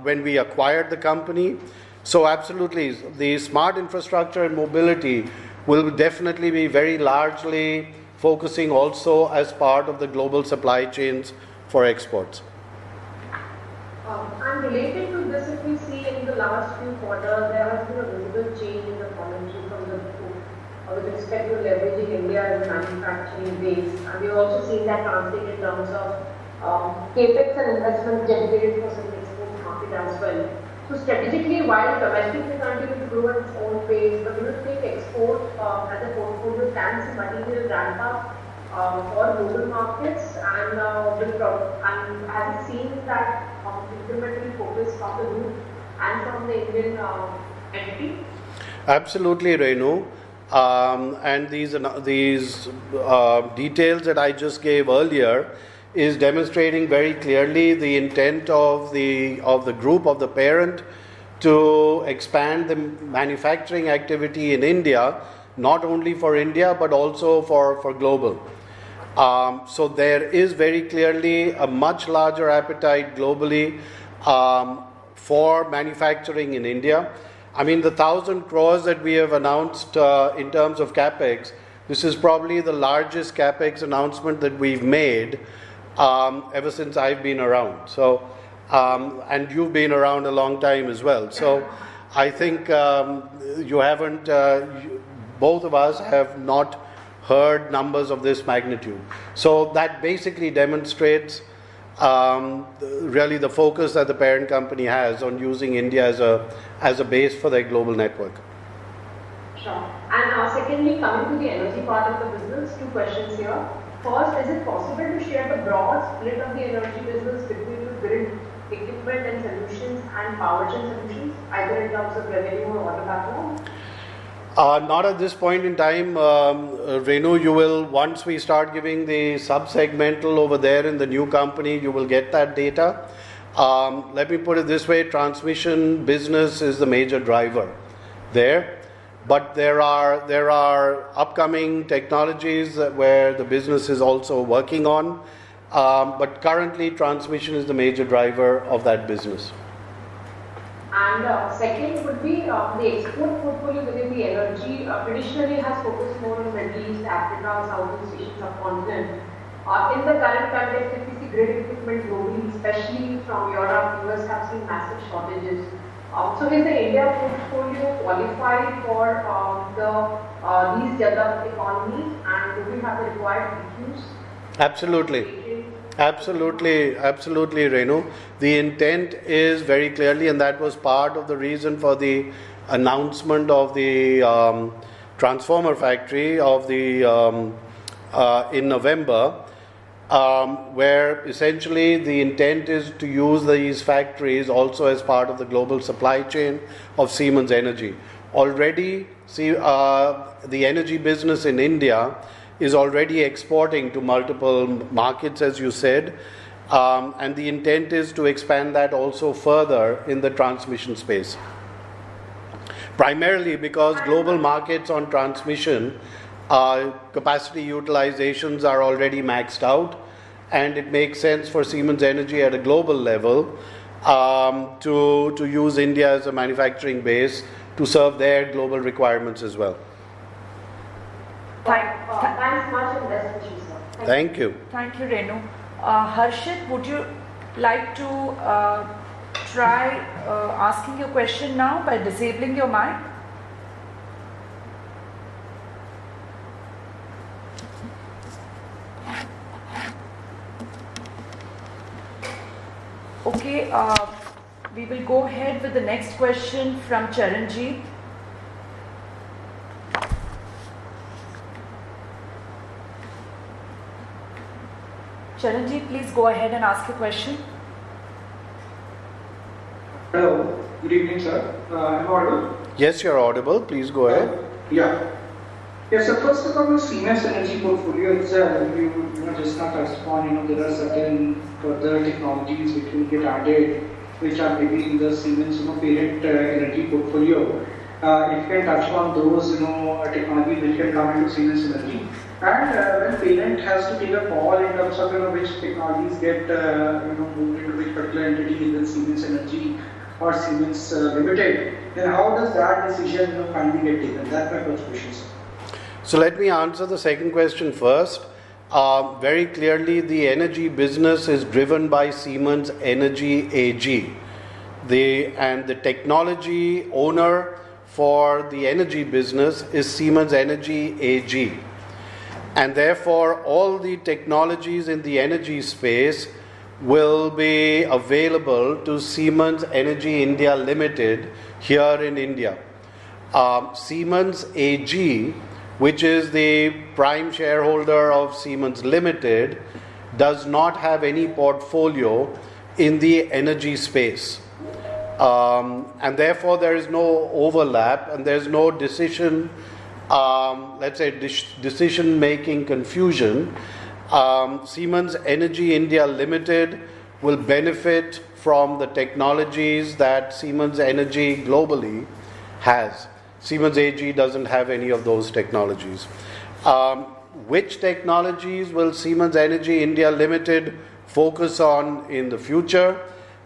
when we acquired the company. So absolutely, the smart infrastructure and mobility will definitely be very largely focusing also as part of the global supply chains for exports. And related to this, if we see in the last few quarters, there has been a visible change in the commentary from the group with respect to leveraging India as a manufacturing base. And we've also seen that translate in terms of capex and investment dedicated for some export market as well. So strategically, while domestic will continue to grow at its own pace, but do you think export as a portfolio can see material ramp up for global markets, and has it seen that incrementally focus from the group and from the Indian entity? Absolutely, Renu. And these details that I just gave earlier is demonstrating very clearly the intent of the group, of the parent, to expand the manufacturing activity in India, not only for India but also for global. So there is very clearly a much larger appetite globally for manufacturing in India. I mean, the 1,000 crores that we have announced in terms of capex, this is probably the largest capex announcement that we've made ever since I've been around. So, and you've been around a long time as well. So, I think you haven't, both of us have not heard numbers of this magnitude. So that basically demonstrates really the focus that the parent company has on using India as a base for their global network. Sure. And secondly, coming to the energy part of the business, two questions here. First, is it possible to share the broad split of the energy business between the grid equipment and solutions and power gen solutions, either in terms of revenue or order backlog? Not at this point in time, Renu. You will, once we start giving the sub-segmental over there in the new company, you will get that data. Let me put it this way, transmission business is the major driver there. But there are upcoming technologies where the business is also working on. But currently transmission is the major driver of that business. And second would be the export portfolio within the energy traditionally has focused more on Middle East, Africa, Southeast Asian subcontinent. In the current context, if we see grid equipment globally, especially from Europe, US have seen massive shortages. So is the India portfolio qualified for these developed economies, and do we have the required EQs? Absolutely. Absolutely, Renu. The intent is very clearly, and that was part of the reason for the announcement of the transformer factory of the in November, where essentially the intent is to use these factories also as part of the global supply chain of Siemens Energy. Already, the energy business in India is already exporting to multiple markets, as you said, and the intent is to expand that also further in the transmission space. Primarily because global markets on transmission capacity utilizations are already maxed out, and it makes sense for Siemens Energy at a global level to use India as a manufacturing base to serve their global requirements as well. Thanks much and best wishes, sir. Thank you. Thank you, Renu. Harshit, would you like to try asking your question now by disabling your mic? Okay, we will go ahead with the next question from Charanjit. Charanjit, please go ahead and ask your question. Hello, good evening, sir. Am I audible? Yes, you're audible. Please go ahead. Yeah. Yes, so first of all, the Siemens Energy portfolio itself, you just not touched upon, there are certain further technologies which will get added, which are maybe in the Siemens, parent energy portfolio. If you can touch on those, technologies which can come into Siemens Energy. And when parent has to take a call in terms of, which technologies get, moved into which particular entity within Siemens Energy or Siemens Limited, then how does that decision, finally get taken? That's my first question, sir. So let me answer the second question first. Very clearly, the energy business is driven by Siemens Energy AG. And the technology owner for the energy business is Siemens Energy AG. And therefore, all the technologies in the energy space will be available to Siemens Energy India Limited here in India. Siemens AG, which is the prime shareholder of Siemens Limited, does not have any portfolio in the energy space. And therefore there is no overlap and there is no decision making confusion. Siemens Energy India Limited will benefit from the technologies that Siemens Energy globally has. Siemens AG doesn't have any of those technologies. Which technologies will Siemens Energy India Limited focus on in the future,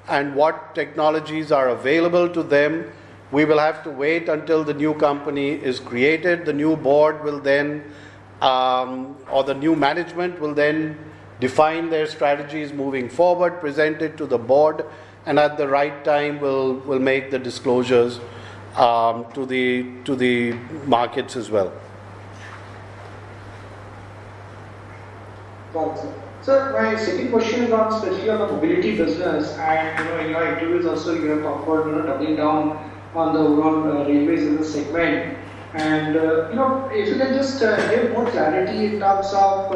and what technologies are available to them? We will have to wait until the new company is created. The new board will then, or the new management will then define their strategies moving forward, present it to the board, and at the right time will make the disclosures to the markets as well. Got it, sir. Sir, my second question is on especially on the mobility business, and in your interviews also you have talked about doubling down on the overall railways in the segment, and if you can just give more clarity in terms of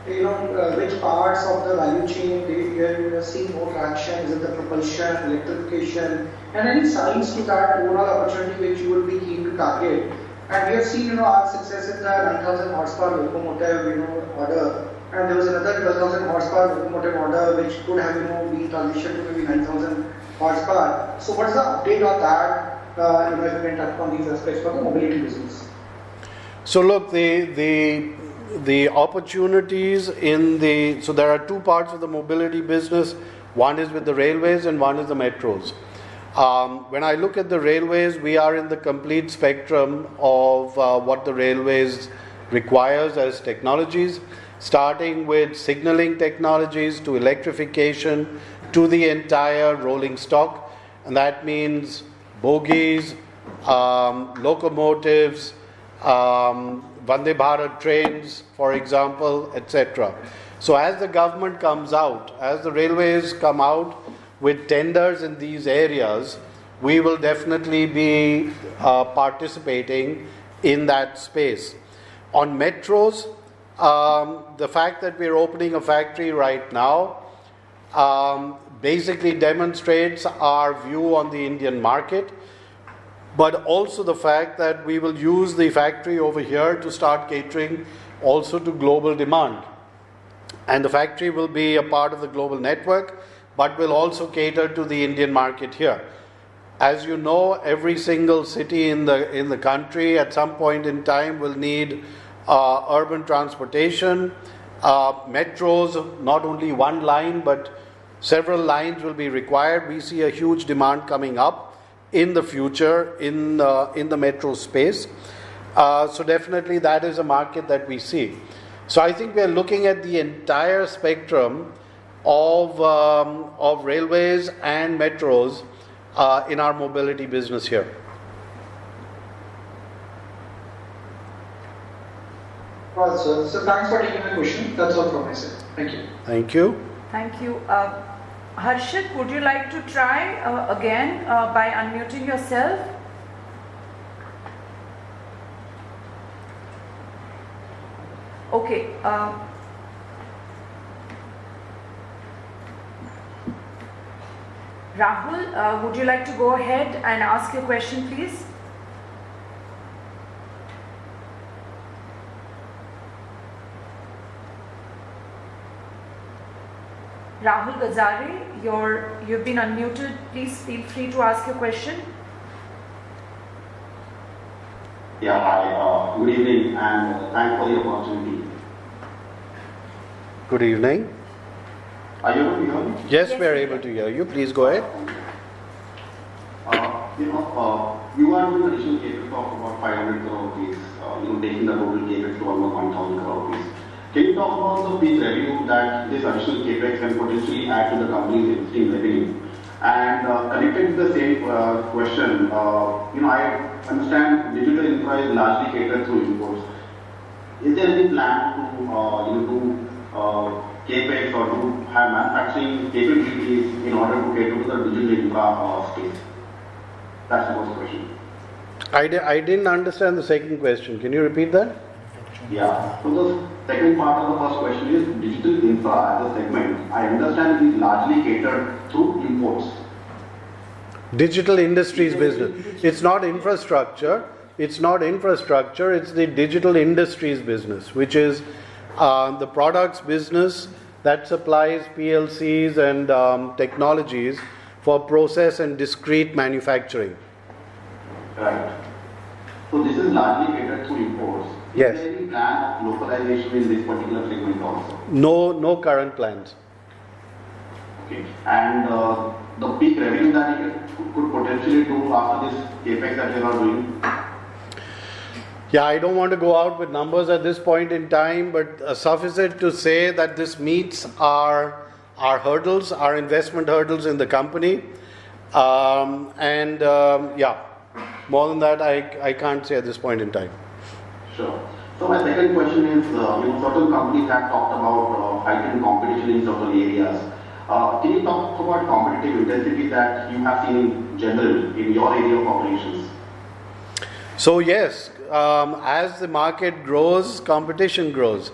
which parts of the value chain you are seeing more traction. Is it the propulsion, electrification, and any signs to that overall opportunity which you would be keen to target? And we have seen, our success in the 9,000 horsepower locomotive, order. And there was another 12,000 horsepower locomotive order which could have, been transitioned to maybe 9,000 horsepower. So what's the update on that? If you can touch on these aspects for the mobility business. So look, the opportunities so there are two parts of the mobility business. One is with the railways and one is the metros. When I look at the railways, we are in the complete spectrum of what the railways requires as technologies, starting with signaling technologies to electrification to the entire rolling stock, and that means bogies, locomotives, Vande Bharat trains, for example, etc. So as the government comes out, as the railways come out with tenders in these areas, we will definitely be participating in that space. On metros, the fact that we're opening a factory right now basically demonstrates our view on the Indian market, but also the fact that we will use the factory over here to start catering also to global demand. And the factory will be a part of the global network, but will also cater to the Indian market here. As you know, every single city in the country at some point in time will need urban transportation, metros, not only one line but several lines will be required. We see a huge demand coming up in the future in the metro space. So definitely that is a market that we see. So I think we are looking at the entire spectrum of railways and metros in our mobility business here. Well, so thanks for taking my question. That's all from my side. Thank you. Thank you. Thank you. Harshit, would you like to try again by unmuting yourself? Okay. Rahul, would you like to go ahead and ask your question, please? Rahul Gazare, you've been unmuted. Please feel free to ask your question. Yeah, hi. Good evening and thanks for the opportunity. Good evening. Are you able to hear me? Yes, we are able to hear you. Please go ahead. You are doing additional capex of about 500 crore rupees, taking the total capex to almost 1,000 crore rupees. Can you talk about the peak revenue that this additional capex can potentially add to the company's existing revenue? And connected to the same question, I understand digital infra is largely catered through imports. Is there any plan to do capex or to have manufacturing capabilities in order to cater to the digital infra space? That's the first question. I didn't understand the second question. Can you repeat that? Yeah. So the second part of the first question is digital infra as a segment. I understand it is largely catered through imports. Digital industries business. It's not infrastructure. It's the digital industries business, which is the products business that supplies PLCs and technologies for process and discrete manufacturing. Right. So this is largely catered through imports. Yes. Is there any plan of localization in this particular segment also? No current plans. Okay. And the peak revenue that you could potentially do after this capex that you are doing? Yeah, I don't want to go out with numbers at this point in time, but suffice it to say that this meets our hurdles, our investment hurdles in the company. More than that, I can't say at this point in time. Sure. So my second question is, certain companies have talked about heightened competition in certain areas. Can you talk about competitive intensity that you have seen in general in your area of operations? So yes, as the market grows, competition grows.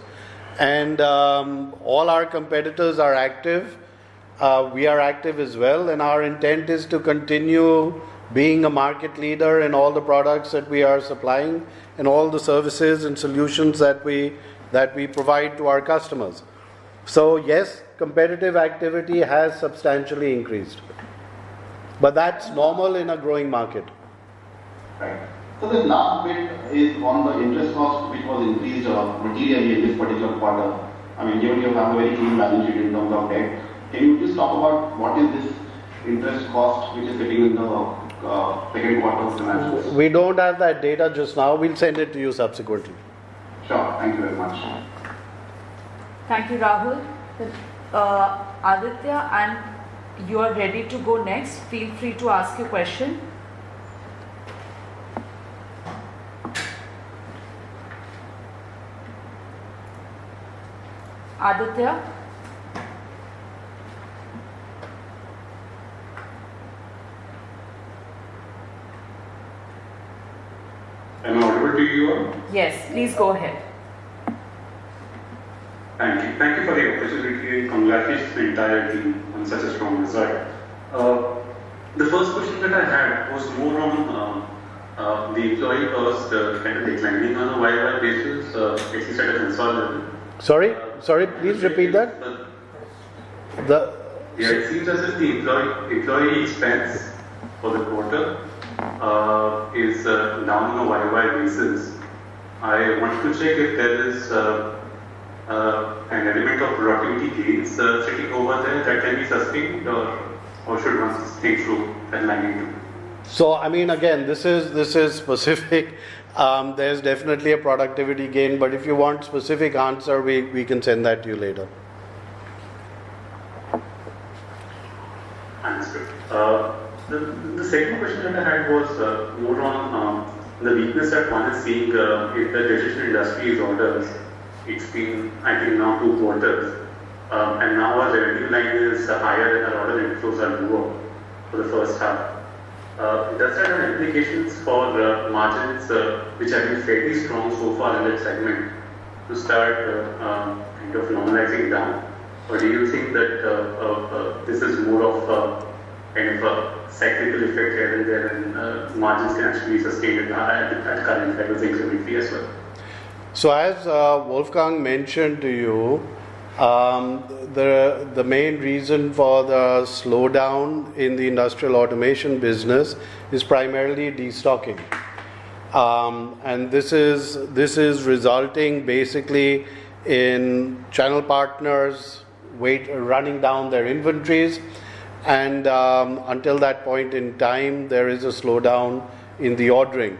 And all our competitors are active. We are active as well, and our intent is to continue being a market leader in all the products that we are supplying and all the services and solutions that we provide to our customers. So yes, competitive activity has substantially increased. But that's normal in a growing market. Right. So this last bit is on the interest cost which was increased materially in this particular quarter. I mean, given you have a very clean balance sheet in terms of debt, can you just talk about what is this interest cost which is sitting in the second quarter of financials? We don't have that data just now. We'll send it to you subsequently. Sure. Thank you very much. Thank you, Rahul. Aditya, and you are ready to go next. Feel free to ask your question. Aditya? Am I audible to you all? Yes, please go ahead. Thank you. Thank you for the opportunity and congratulations to the entire team on such a strong result. The first question that I had was more on the employee cost kind of declining on a YY basis, at least at a consolidated level. Sorry, please repeat that. Yeah, it seems as if the employee expense for the quarter is down on a YY basis. I wanted to check if there is an element of productivity gains sitting over there that can be sustained, or should one think through that line into? So, I mean, again, this is specific. There's definitely a productivity gain, but if you want specific answer, we can send that to you later. Understood. The second question that I had was more on the weakness that one is seeing in the decision industry's orders. It's been, I think, now 2 quarters, and now our revenue line is higher and our order inflows are lower for the first half. Does that have implications for margins which have been fairly strong so far in that segment to start kind of normalizing down? Or do you think that this is more of kind of a cyclical effect here and there, and margins can actually be sustained at current levels incrementally as well? So as Wolfgang mentioned to you, the main reason for the slowdown in the industrial automation business is primarily destocking. And this is resulting basically in channel partners running down their inventories, and until that point in time there is a slowdown in the ordering.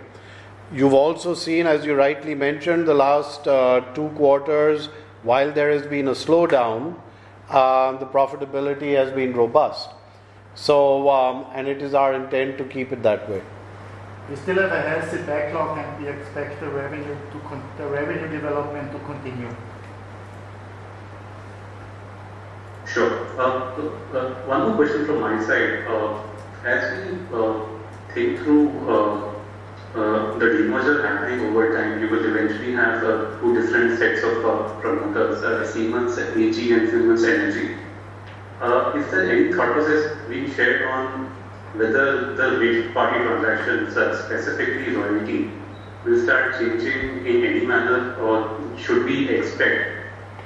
You've also seen, as you rightly mentioned, the last 2 quarters, while there has been a slowdown, the profitability has been robust. So, and it is our intent to keep it that way. We still have a healthy backlog, and we expect the revenue development to continue. Sure. One more question from my side. As we think through the demerger happening over time, you will eventually have 2 different sets of promoters, Siemens AG and Siemens Energy. Is there any thought process being shared on whether the related party transactions, specifically royalty, will start changing in any manner, or should we expect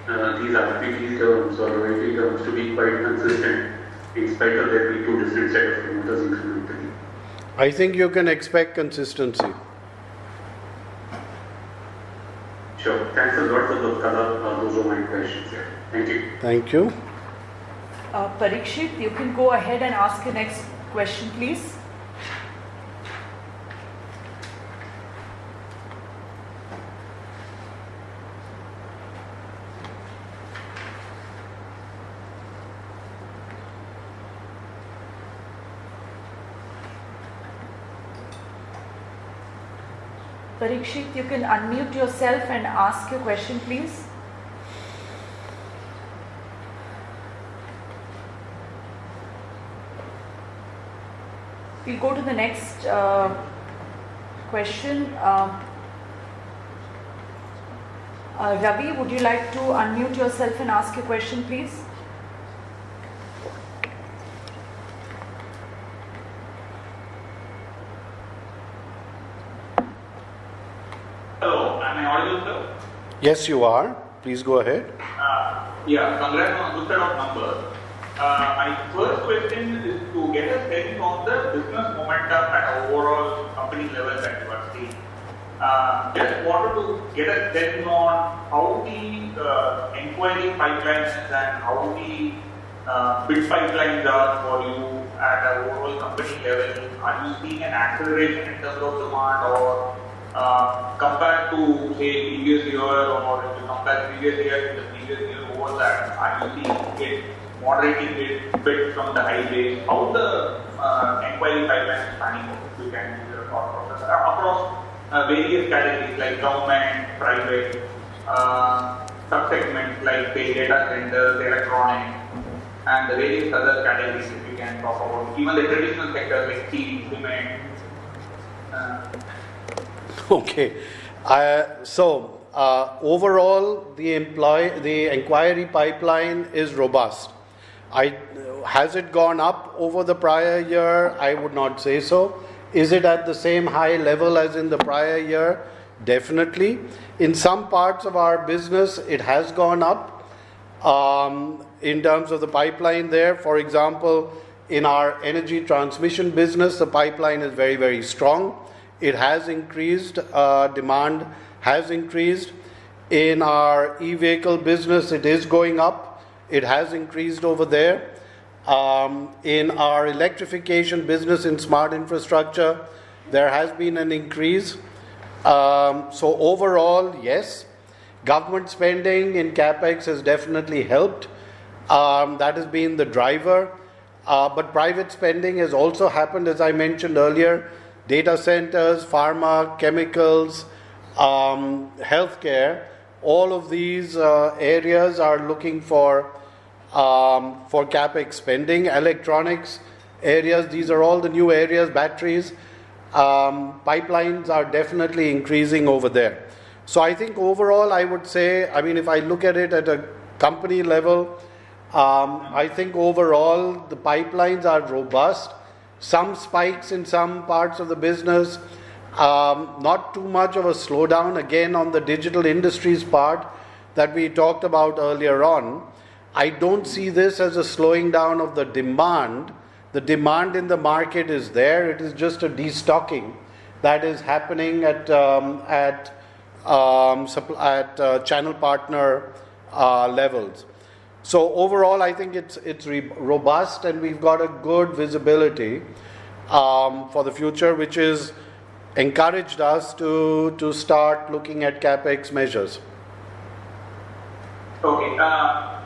these RPT terms or royalty terms to be quite consistent in spite of there being 2 different sets of promoters incrementally? I think you can expect consistency. Sure. Thanks a lot for the color. Those are my questions here. Thank you. Thank you. Parikshit, you can go ahead and ask your next question, please. Parikshit, you can unmute yourself and ask your question, please. We'll go to the next question. Ravi, would you like to unmute yourself and ask your question, please? am I audible, sir? Yes, you are. Please go ahead. Yeah, congrats on a good set of numbers. My first question is to get a sense on the business momentum at overall company level that you are seeing. Just wanted to get a sense on how the inquiry pipelines and how the bid pipelines are for you at an overall company level. Are you seeing an acceleration in terms of demand, or compared to say previous year, or if you compare previous year to the previous year over that, are you seeing it moderating it bit from the high base? How the inquiry pipeline is planning out? We can use your thought process across various categories like government, private, sub-segments like say data centers, electronics, and the various other categories that we can talk about. Even the traditional sectors like steel, cement. Okay. Overall, the inquiry pipeline is robust. Has it gone up over the prior year? I would not say so. Is it at the same high level as in the prior year? Definitely. In some parts of our business, it has gone up in terms of the pipeline there. For example, in our energy transmission business, the pipeline is very, very strong. It has increased, demand has increased. In our e-vehicle business, it is going up. It has increased over there. In our electrification business in smart infrastructure, there has been an increase. So overall, yes, government spending in CapEx has definitely helped. That has been the driver. But private spending has also happened, as I mentioned earlier. Data centers, pharma, chemicals, healthcare, all of these areas are looking for CapEx spending. Electronics areas, these are all the new areas, batteries. Pipelines are definitely increasing over there. So I think overall, I would say, if I look at it at a company level, I think overall the pipelines are robust. Some spikes in some parts of the business, not too much of a slowdown. Again, on the digital industries part that we talked about earlier on, I don't see this as a slowing down of the demand. The demand in the market is there. It is just a destocking that is happening at channel partner levels. So overall, I think it's robust, and we've got a good visibility for the future, which is encouraged us to start looking at CapEx measures. Okay.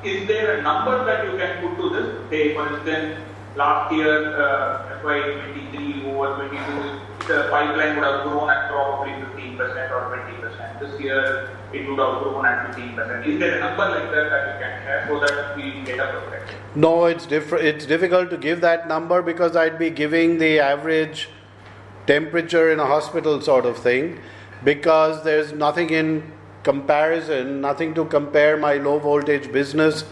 Is there a number that you can put to this? Say, for instance, last year, FY23 over 22, the pipeline would have grown at probably 15% or 20%. This year, it would have grown at 15%. Is there a number like that you can share so that we get a perspective? No, it's difficult to give that number because I'd be giving the average temperature in a hospital sort of thing, because there's nothing in comparison, nothing to compare my low voltage business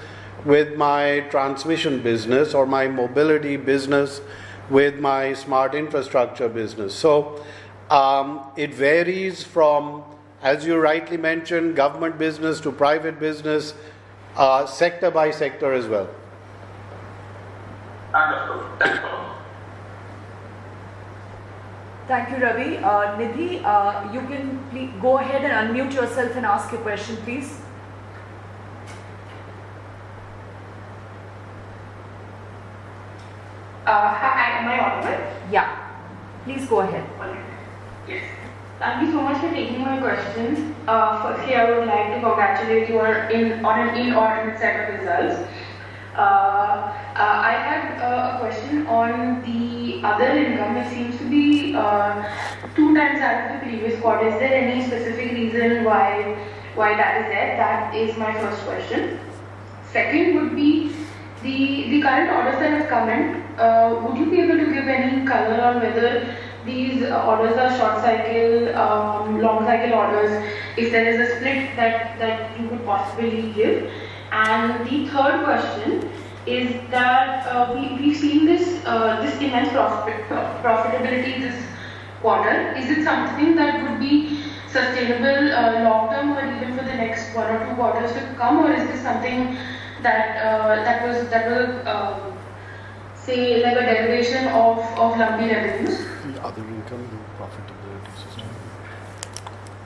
with my transmission business or my mobility business with my smart infrastructure business. So it varies from, as you rightly mentioned, government business to private business, sector by sector as well. Understood. Thanks a lot. Thank you, Ravi. Nidhi, you can please go ahead and unmute yourself and ask your question, please. Hi, am I audible? Yeah. Please go ahead. Yes. Thank you so much for taking my questions. Firstly, I would like to congratulate you on an inordinate set of results. I had a question on the other income. It seems to be 2 times that of the previous quarter. Is there any specific reason why that is there? That is my first question. Second would be the current orders that have come in. Would you be able to give any color on whether these orders are short cycle, long cycle orders, if there is a split that you could possibly give? And the third question is that we've seen this immense profitability this quarter. Is it something that would be sustainable long term or even for the next 1 or 2 quarters to come, or is this something that will say like a derivation of lumpy revenues? The other income and profitability system.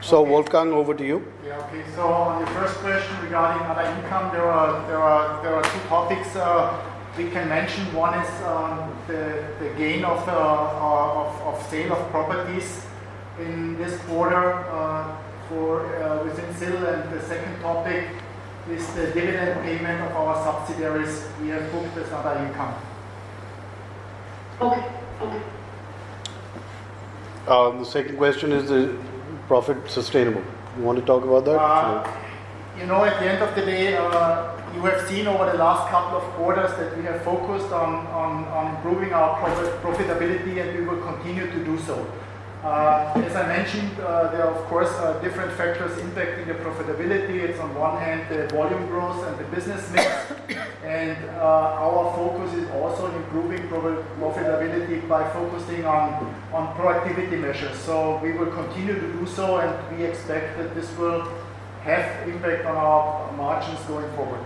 So Wolfgang, over to you. Yeah, okay. So on your first question regarding other income, there are two topics we can mention. One is the gain of sale of properties in this quarter within SIL, and the second topic is the dividend payment of our subsidiaries we have booked as other income. Okay. The second question is the profit sustainable. You want to talk about that? At the end of the day, you have seen over the last couple of quarters that we have focused on improving our profitability, and we will continue to do so. As I mentioned, there are of course different factors impacting the profitability. It's on one hand the volume growth and the business mix, and our focus is also in improving profitability by focusing on productivity measures. So we will continue to do so, and we expect that this will have impact on our margins going forward.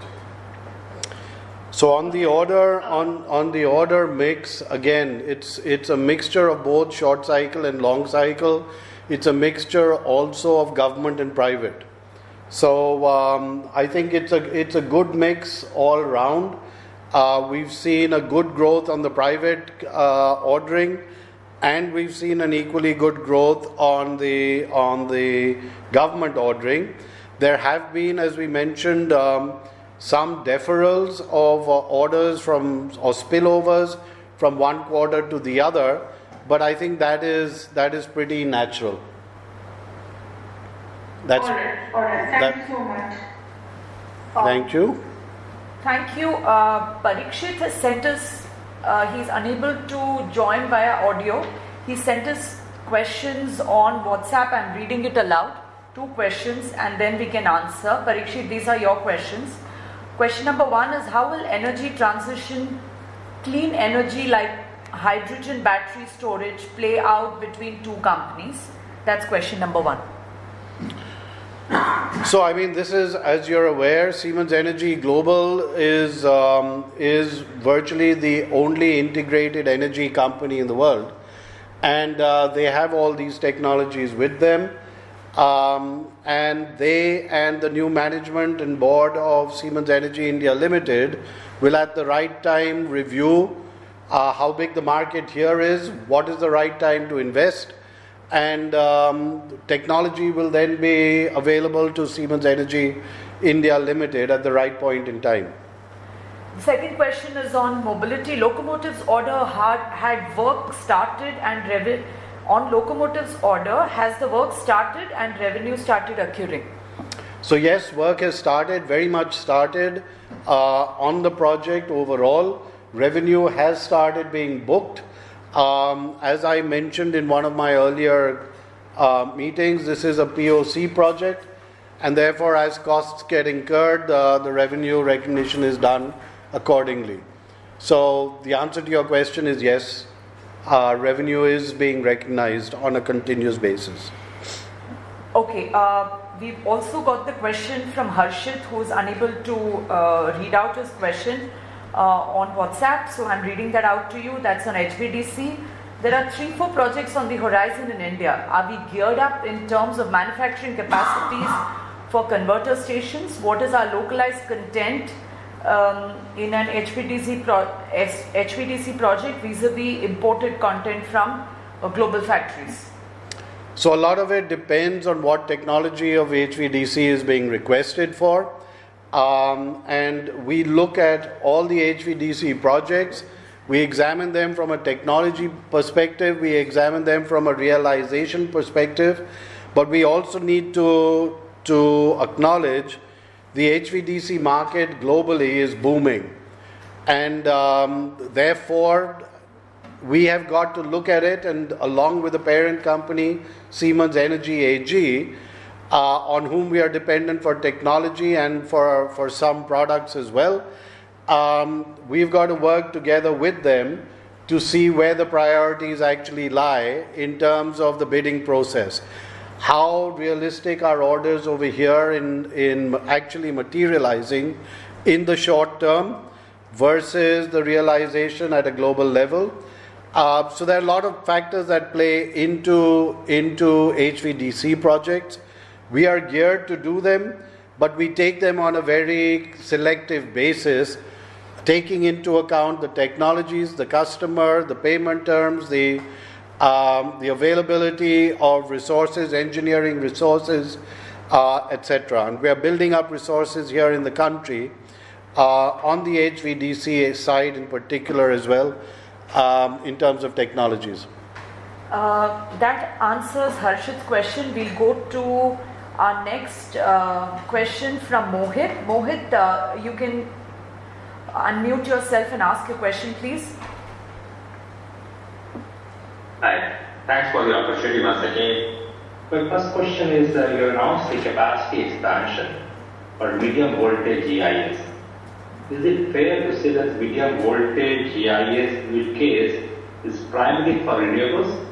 So on the order mix, again, it's a mixture of both short cycle and long cycle. It's a mixture also of government and private. So I think it's a good mix all round. We've seen a good growth on the private ordering, and we've seen an equally good growth on the government ordering. There have been, as we mentioned, some deferrals of orders or spillovers from one quarter to the other, but I think that is pretty natural. All right. Thank you so much. Thank you. Thank you. Parikshit has sent us, he's unable to join via audio. He sent us questions on WhatsApp. I'm reading it aloud. 2 questions and then we can answer. Parikshit, these are your questions. Question number 1 is, how will energy transition, clean energy like hydrogen battery storage play out between 2 companies? That's question number 1. So I mean, this is, as you're aware, Siemens Energy Global is virtually the only integrated energy company in the world, and they have all these technologies with them. And they and the new management and board of Siemens Energy India Limited will at the right time review how big the market here is, what is the right time to invest, and technology will then be available to Siemens Energy India Limited at the right point in time. The second question is on mobility. Locomotives order had work started and on locomotives order, has the work started and revenue started accruing? So yes, work has started, very much started on the project overall. Revenue has started being booked. As I mentioned in one of my earlier meetings, this is a POC project, and therefore as costs get incurred, the revenue recognition is done accordingly. So the answer to your question is yes. Revenue is being recognized on a continuous basis. Okay, we've also got the question from Harshit, who is unable to read out his question on WhatsApp, so I'm reading that out to you. That's on HVDC. There are 3-4 projects on the horizon in India. Are we geared up in terms of manufacturing capacities for converter stations? What is our localized content in an HVDC project vis-a-vis imported content from global factories? So a lot of it depends on what technology of HVDC is being requested for, and we look at all the HVDC projects. We examine them from a technology perspective, we examine them from a realization perspective, but we also need to acknowledge the HVDC market globally is booming, and therefore we have got to look at it, and along with the parent company Siemens Energy AG, on whom we are dependent for technology and for some products as well, we've got to work together with them to see where the priorities actually lie in terms of the bidding process. how realistic are orders over here in actually materializing in the short term versus the realization at a global level. So there are a lot of factors that play into HVDC projects. We are geared to do them, but we take them on a very selective basis, taking into account the technologies, the customer, the payment terms, the availability of resources, engineering resources, etc. And we are building up resources here in the country on the HVDC side in particular as well, in terms of technologies. That answers Harshit's question. We'll go to our next question from Mohit. Mohit, you can unmute yourself and ask your question, please. Hi, thanks for the opportunity once again. My first question is you announced the capacity expansion for medium voltage GIS. Is it fair to say that medium voltage GIS use case is primarily for renewables?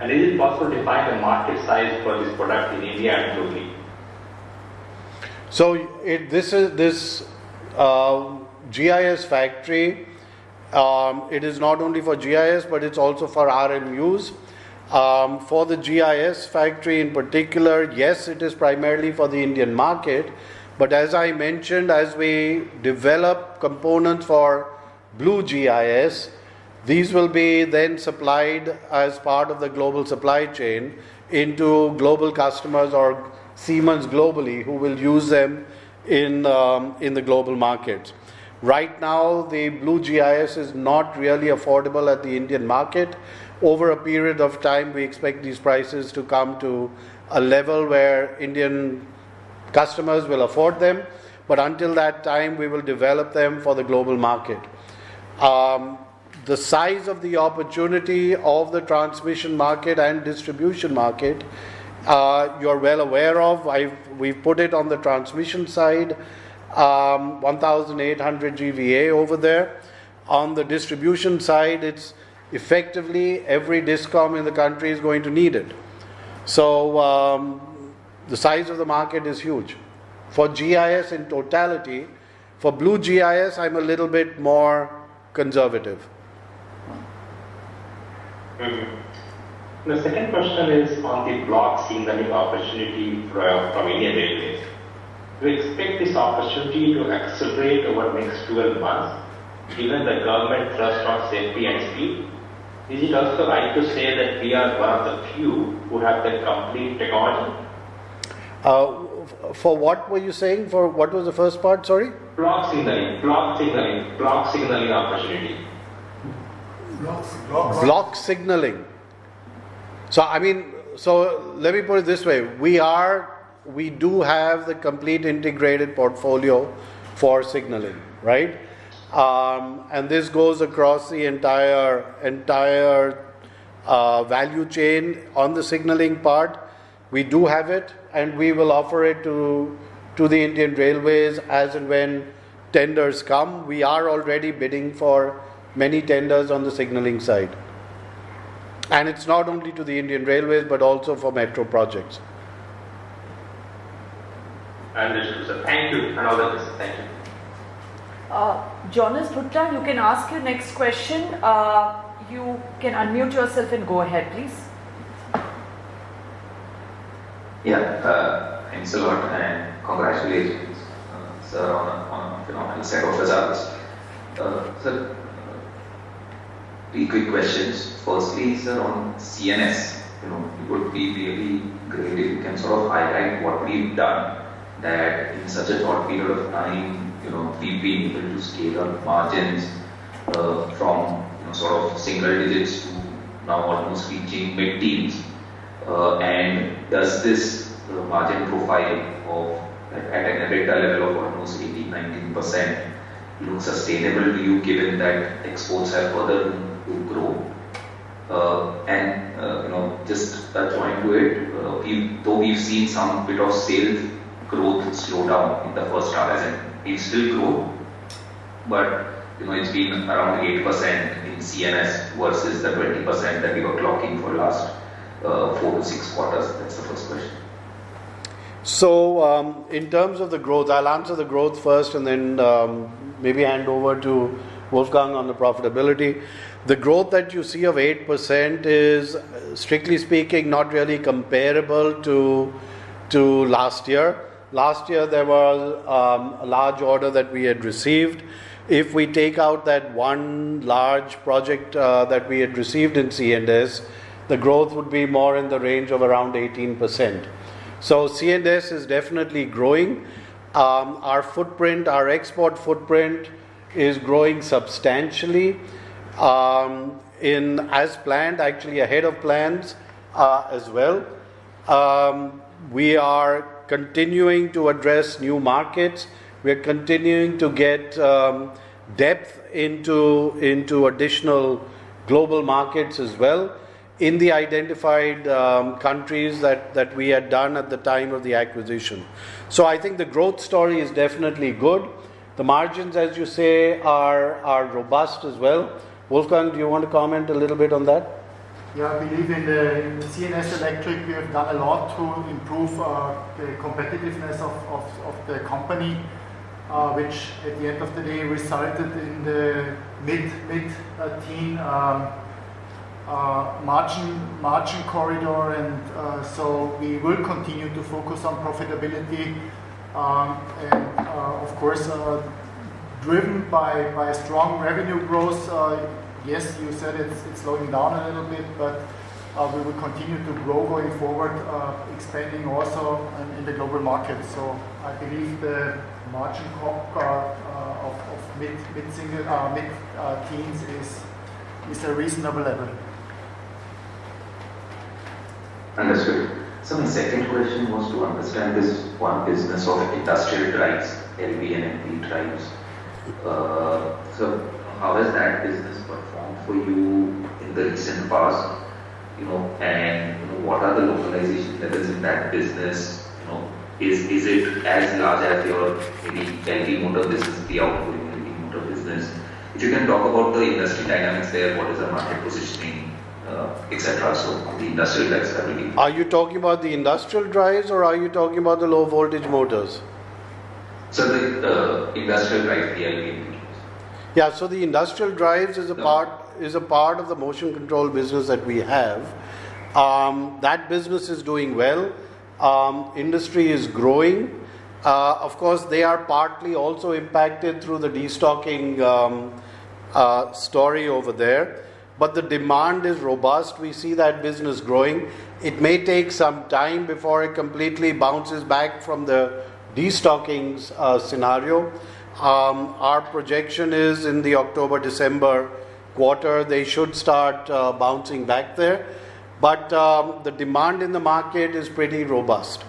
And is it possible to find a market size for this product in India and globally? So this GIS factory, it is not only for GIS, but it's also for RMUs. For the GIS factory in particular, yes, it is primarily for the Indian market. But as I mentioned, as we develop components for Blue GIS, these will be then supplied as part of the global supply chain into global customers or Siemens globally, who will use them in the global markets. Right now, the Blue GIS is not really affordable at the Indian market. Over a period of time, we expect these prices to come to a level where Indian customers will afford them. But until that time, we will develop them for the global market. The size of the opportunity of the transmission market and distribution market, you're well aware of. We've put it on the transmission side, 1,800 GVA over there. On the distribution side, it's effectively every DISCOM in the country is going to need it. So the size of the market is huge. For GIS in totality, for Blue GIS, I'm a little bit more conservative. Mm-hmm. The second question is on the block signaling opportunity from Indian Railways. We expect this opportunity to accelerate over the next 12 months, given the government thrust on safety and speed. Is it also right to say that we are one of the few who have the complete technology? For what were you saying? For what was the first part? Sorry? Block signaling opportunity. Block signaling. So let me put it this way: we do have the complete integrated portfolio for signaling, right? And this goes across the entire value chain. On the signaling part, we do have it, and we will offer it to the Indian Railways as and when tenders come. We are already bidding for many tenders on the signaling side. And it's not only to the Indian Railways, but also for metro projects. Understood, sir. Thank you, and all the best. Thank you. Jonas Bhutta, you can ask your next question. You can unmute yourself and go ahead, please. Yeah, thanks a lot and congratulations, sir, on a phenomenal set of results. Sir, three quick questions. Firstly, sir, on CNS, it would be really great if you can sort of highlight what we've done that in such a short period of time, we've been able to scale up margins from sort of single digits to now almost reaching mid-teens. And does this margin profile of at an EBITDA level of almost 18-19% look sustainable to you, given that exports have further room to grow? And just a join to it, though we've seen some bit of sales growth slow down in the first half, as in we've still grown, but it's been around 8% in CNS versus the 20% that we were clocking for last 4 to 6 quarters? That's the first question. So, in terms of the growth, I'll answer the growth first and then maybe hand over to Wolfgang on the profitability. The growth that you see of 8% is, strictly speaking, not really comparable to last year. Last year there was a large order that we had received. If we take out that one large project that we had received in C&S, the growth would be more in the range of around 18%. So C&S is definitely growing. Our footprint, our export footprint is growing substantially as planned, actually ahead of plans as well. We are continuing to address new markets. We are continuing to get depth into additional global markets as well in the identified countries that we had done at the time of the acquisition. So I think the growth story is definitely good. The margins, as you say, are robust as well. Wolfgang, do you want to comment a little bit on that? Yeah, I believe in the C&S Electric we have done a lot to improve the competitiveness of the company, which at the end of the day resulted in the mid-teen margin corridor, and so we will continue to focus on profitability and of course driven by a strong revenue growth. Yes, you said it's slowing down a little bit, but we will continue to grow going forward, expanding also in the global market. So I believe the margin of mid-teens is a reasonable level. Understood. So my second question was to understand this one business of industrial drives, LV and MV drives. So how has that business performed for you in the recent past? And what are the localization levels in that business? Is it as large as your maybe LV motor business, the outgoing LV motor business? If you can talk about the industry dynamics there, what is the market positioning, etc. So the industrial drives stability. Are you talking about the industrial drives or are you talking about the low voltage motors? So the industrial drive, the LV. Yeah, so the industrial drives is a part of the motion control business that we have. That business is doing well. Industry is growing. Of course, they are partly also impacted through the destocking story over there. But the demand is robust. We see that business growing. It may take some time before it completely bounces back from the destocking scenario. Our projection is in the October-December quarter, they should start bouncing back there. But the demand in the market is pretty robust.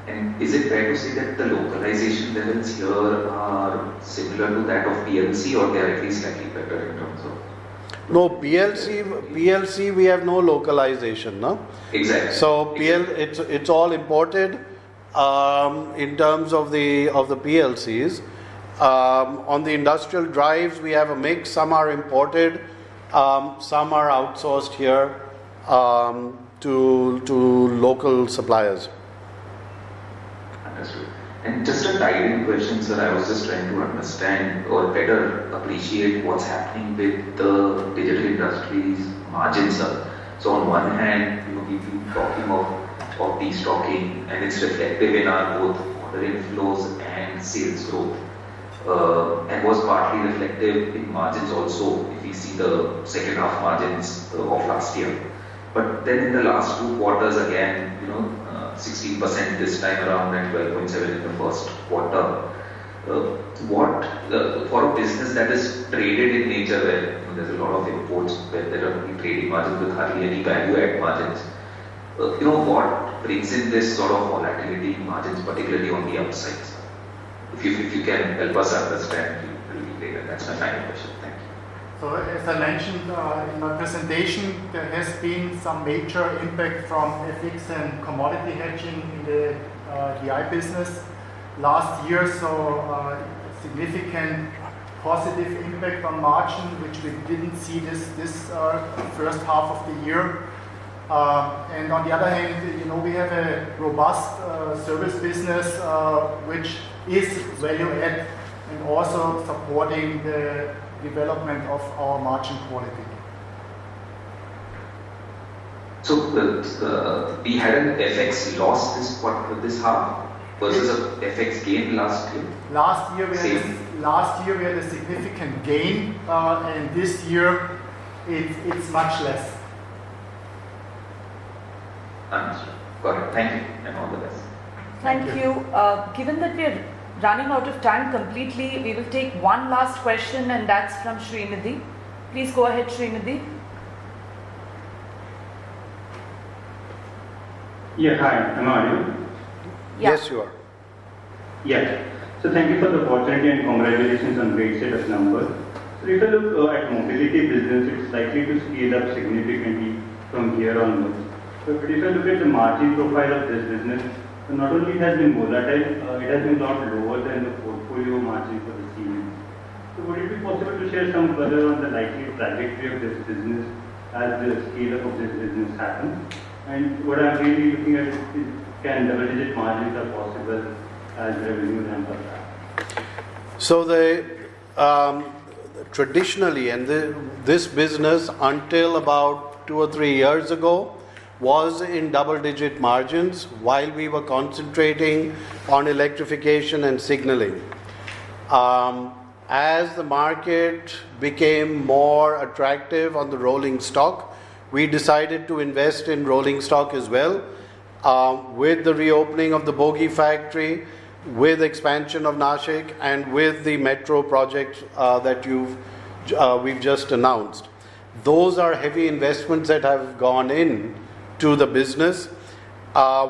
And is it fair to say that the localization levels here are similar to that of PLC, or they are at least slightly better in terms of? No, PLC we have no localization, no? Exactly. So it's all imported in terms of the PLCs. On the industrial drives, we have a mix. Some are imported, some are outsourced here to local suppliers. Understood. And just a tied-in question, sir. I was just trying to understand or better appreciate what's happening with the digital industries margins, sir. So on one hand, we've been talking of destocking, and it's reflective in our both order inflows and sales growth. And was partly reflective in margins also, if we see the second half margins of last year. But then in the last 2 quarters again, 16% this time around and 12.7% in the first quarter. For a business that is traded in nature, where there's a lot of imports, where there are only trading margins with hardly any value-add margins, what brings in this sort of volatility in margins, particularly on the upside? If you can help us understand, it will be great. And that's my final question. Thank you. So as I mentioned in my presentation, there has been some major impact from FX and commodity hedging in the DI business last year. So significant positive impact on margin, which we didn't see this first half of the year. And on the other hand, we have a robust service business which is value add and also supporting the development of our margin quality. So we had an FX loss this half versus a FX gain last year. Last year we had a significant gain, and this year it's much less. Understood. Got it. Thank you, and all the best. Thank you. Given that we are running out of time completely, we will take one last question, and that's from Srinidhi. Please go ahead, Srinidhi. Yeah, hi. Am I audible? Yeah. Yes, you are. Yes. So thank you for the opportunity and congratulations on great set of numbers. So if you look at mobility business, it's likely to scale up significantly from here onwards. But if I look at the margin profile of this business, so not only it has been volatile, it has been a lot lower than the portfolio margin for the Siemens. So would it be possible to share some color on the likely trajectory of this business as the scale up of this business happens? And what I'm really looking at is can double-digit margins are possible as revenue ramp up? So traditionally, and this business until about 2 or 3 years ago was in double-digit margins while we were concentrating on electrification and signaling. As the market became more attractive on the rolling stock, we decided to invest in rolling stock as well. With the reopening of the bogie factory, with expansion of Nashik, and with the metro project that we've just announced. Those are heavy investments that have gone in to the business,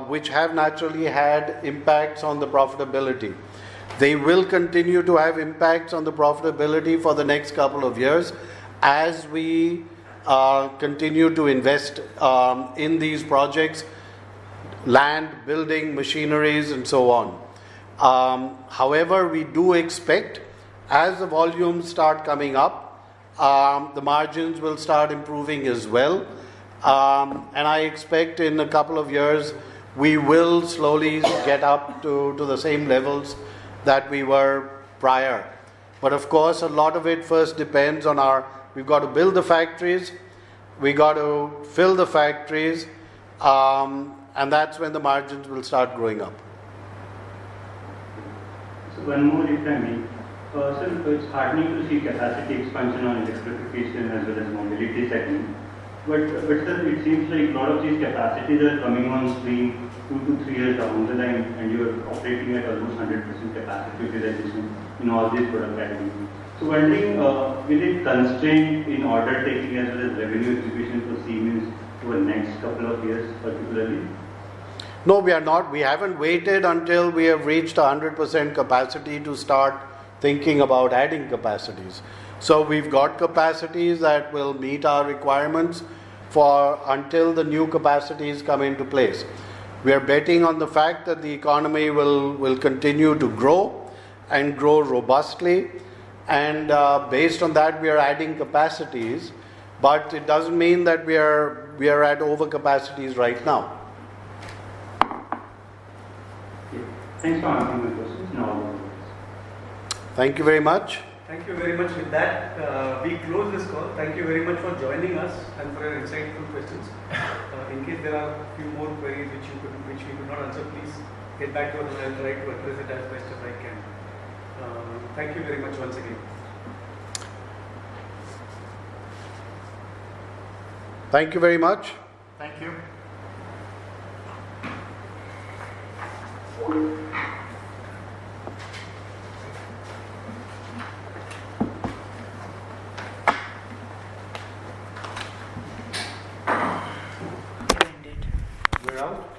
which have naturally had impacts on the profitability. They will continue to have impacts on the profitability for the next couple of years as we continue to invest in these projects, land, building, machineries, and so on. However, we do expect as the volumes start coming up, the margins will start improving as well. And I expect in a couple of years we will slowly get up to the same levels that we were prior. But of course, a lot of it first depends on we've got to build the factories, we got to fill the factories, and that's when the margins will start growing up. So one more if I may. So it's heartening to see capacity expansion on electrification as well as mobility segment. But sir, it seems like a lot of these capacities are coming on stream 2 to 3 years down the line, and you are operating at almost 100% capacity utilization in all these product categories. So wondering, will it constrain in order taking as well as revenue execution for Siemens over the next couple of years particularly? No, we are not. We haven't waited until we have reached 100% capacity to start thinking about adding capacities. So we've got capacities that will meet our requirements for until the new capacities come into place. We are betting on the fact that the economy will continue to grow and grow robustly, and based on that we are adding capacities, but it doesn't mean that we are at over capacities right now. Thanks for answering my questions. No. Thank you very much. Thank you very much. With that, we close this call. Thank you very much for joining us and for your insightful questions. In case there are a few more queries which we could not answer, please get back to us and I'll try to address it as best as I can. Thank you very much once again. Thank you very much. Thank you. We're out.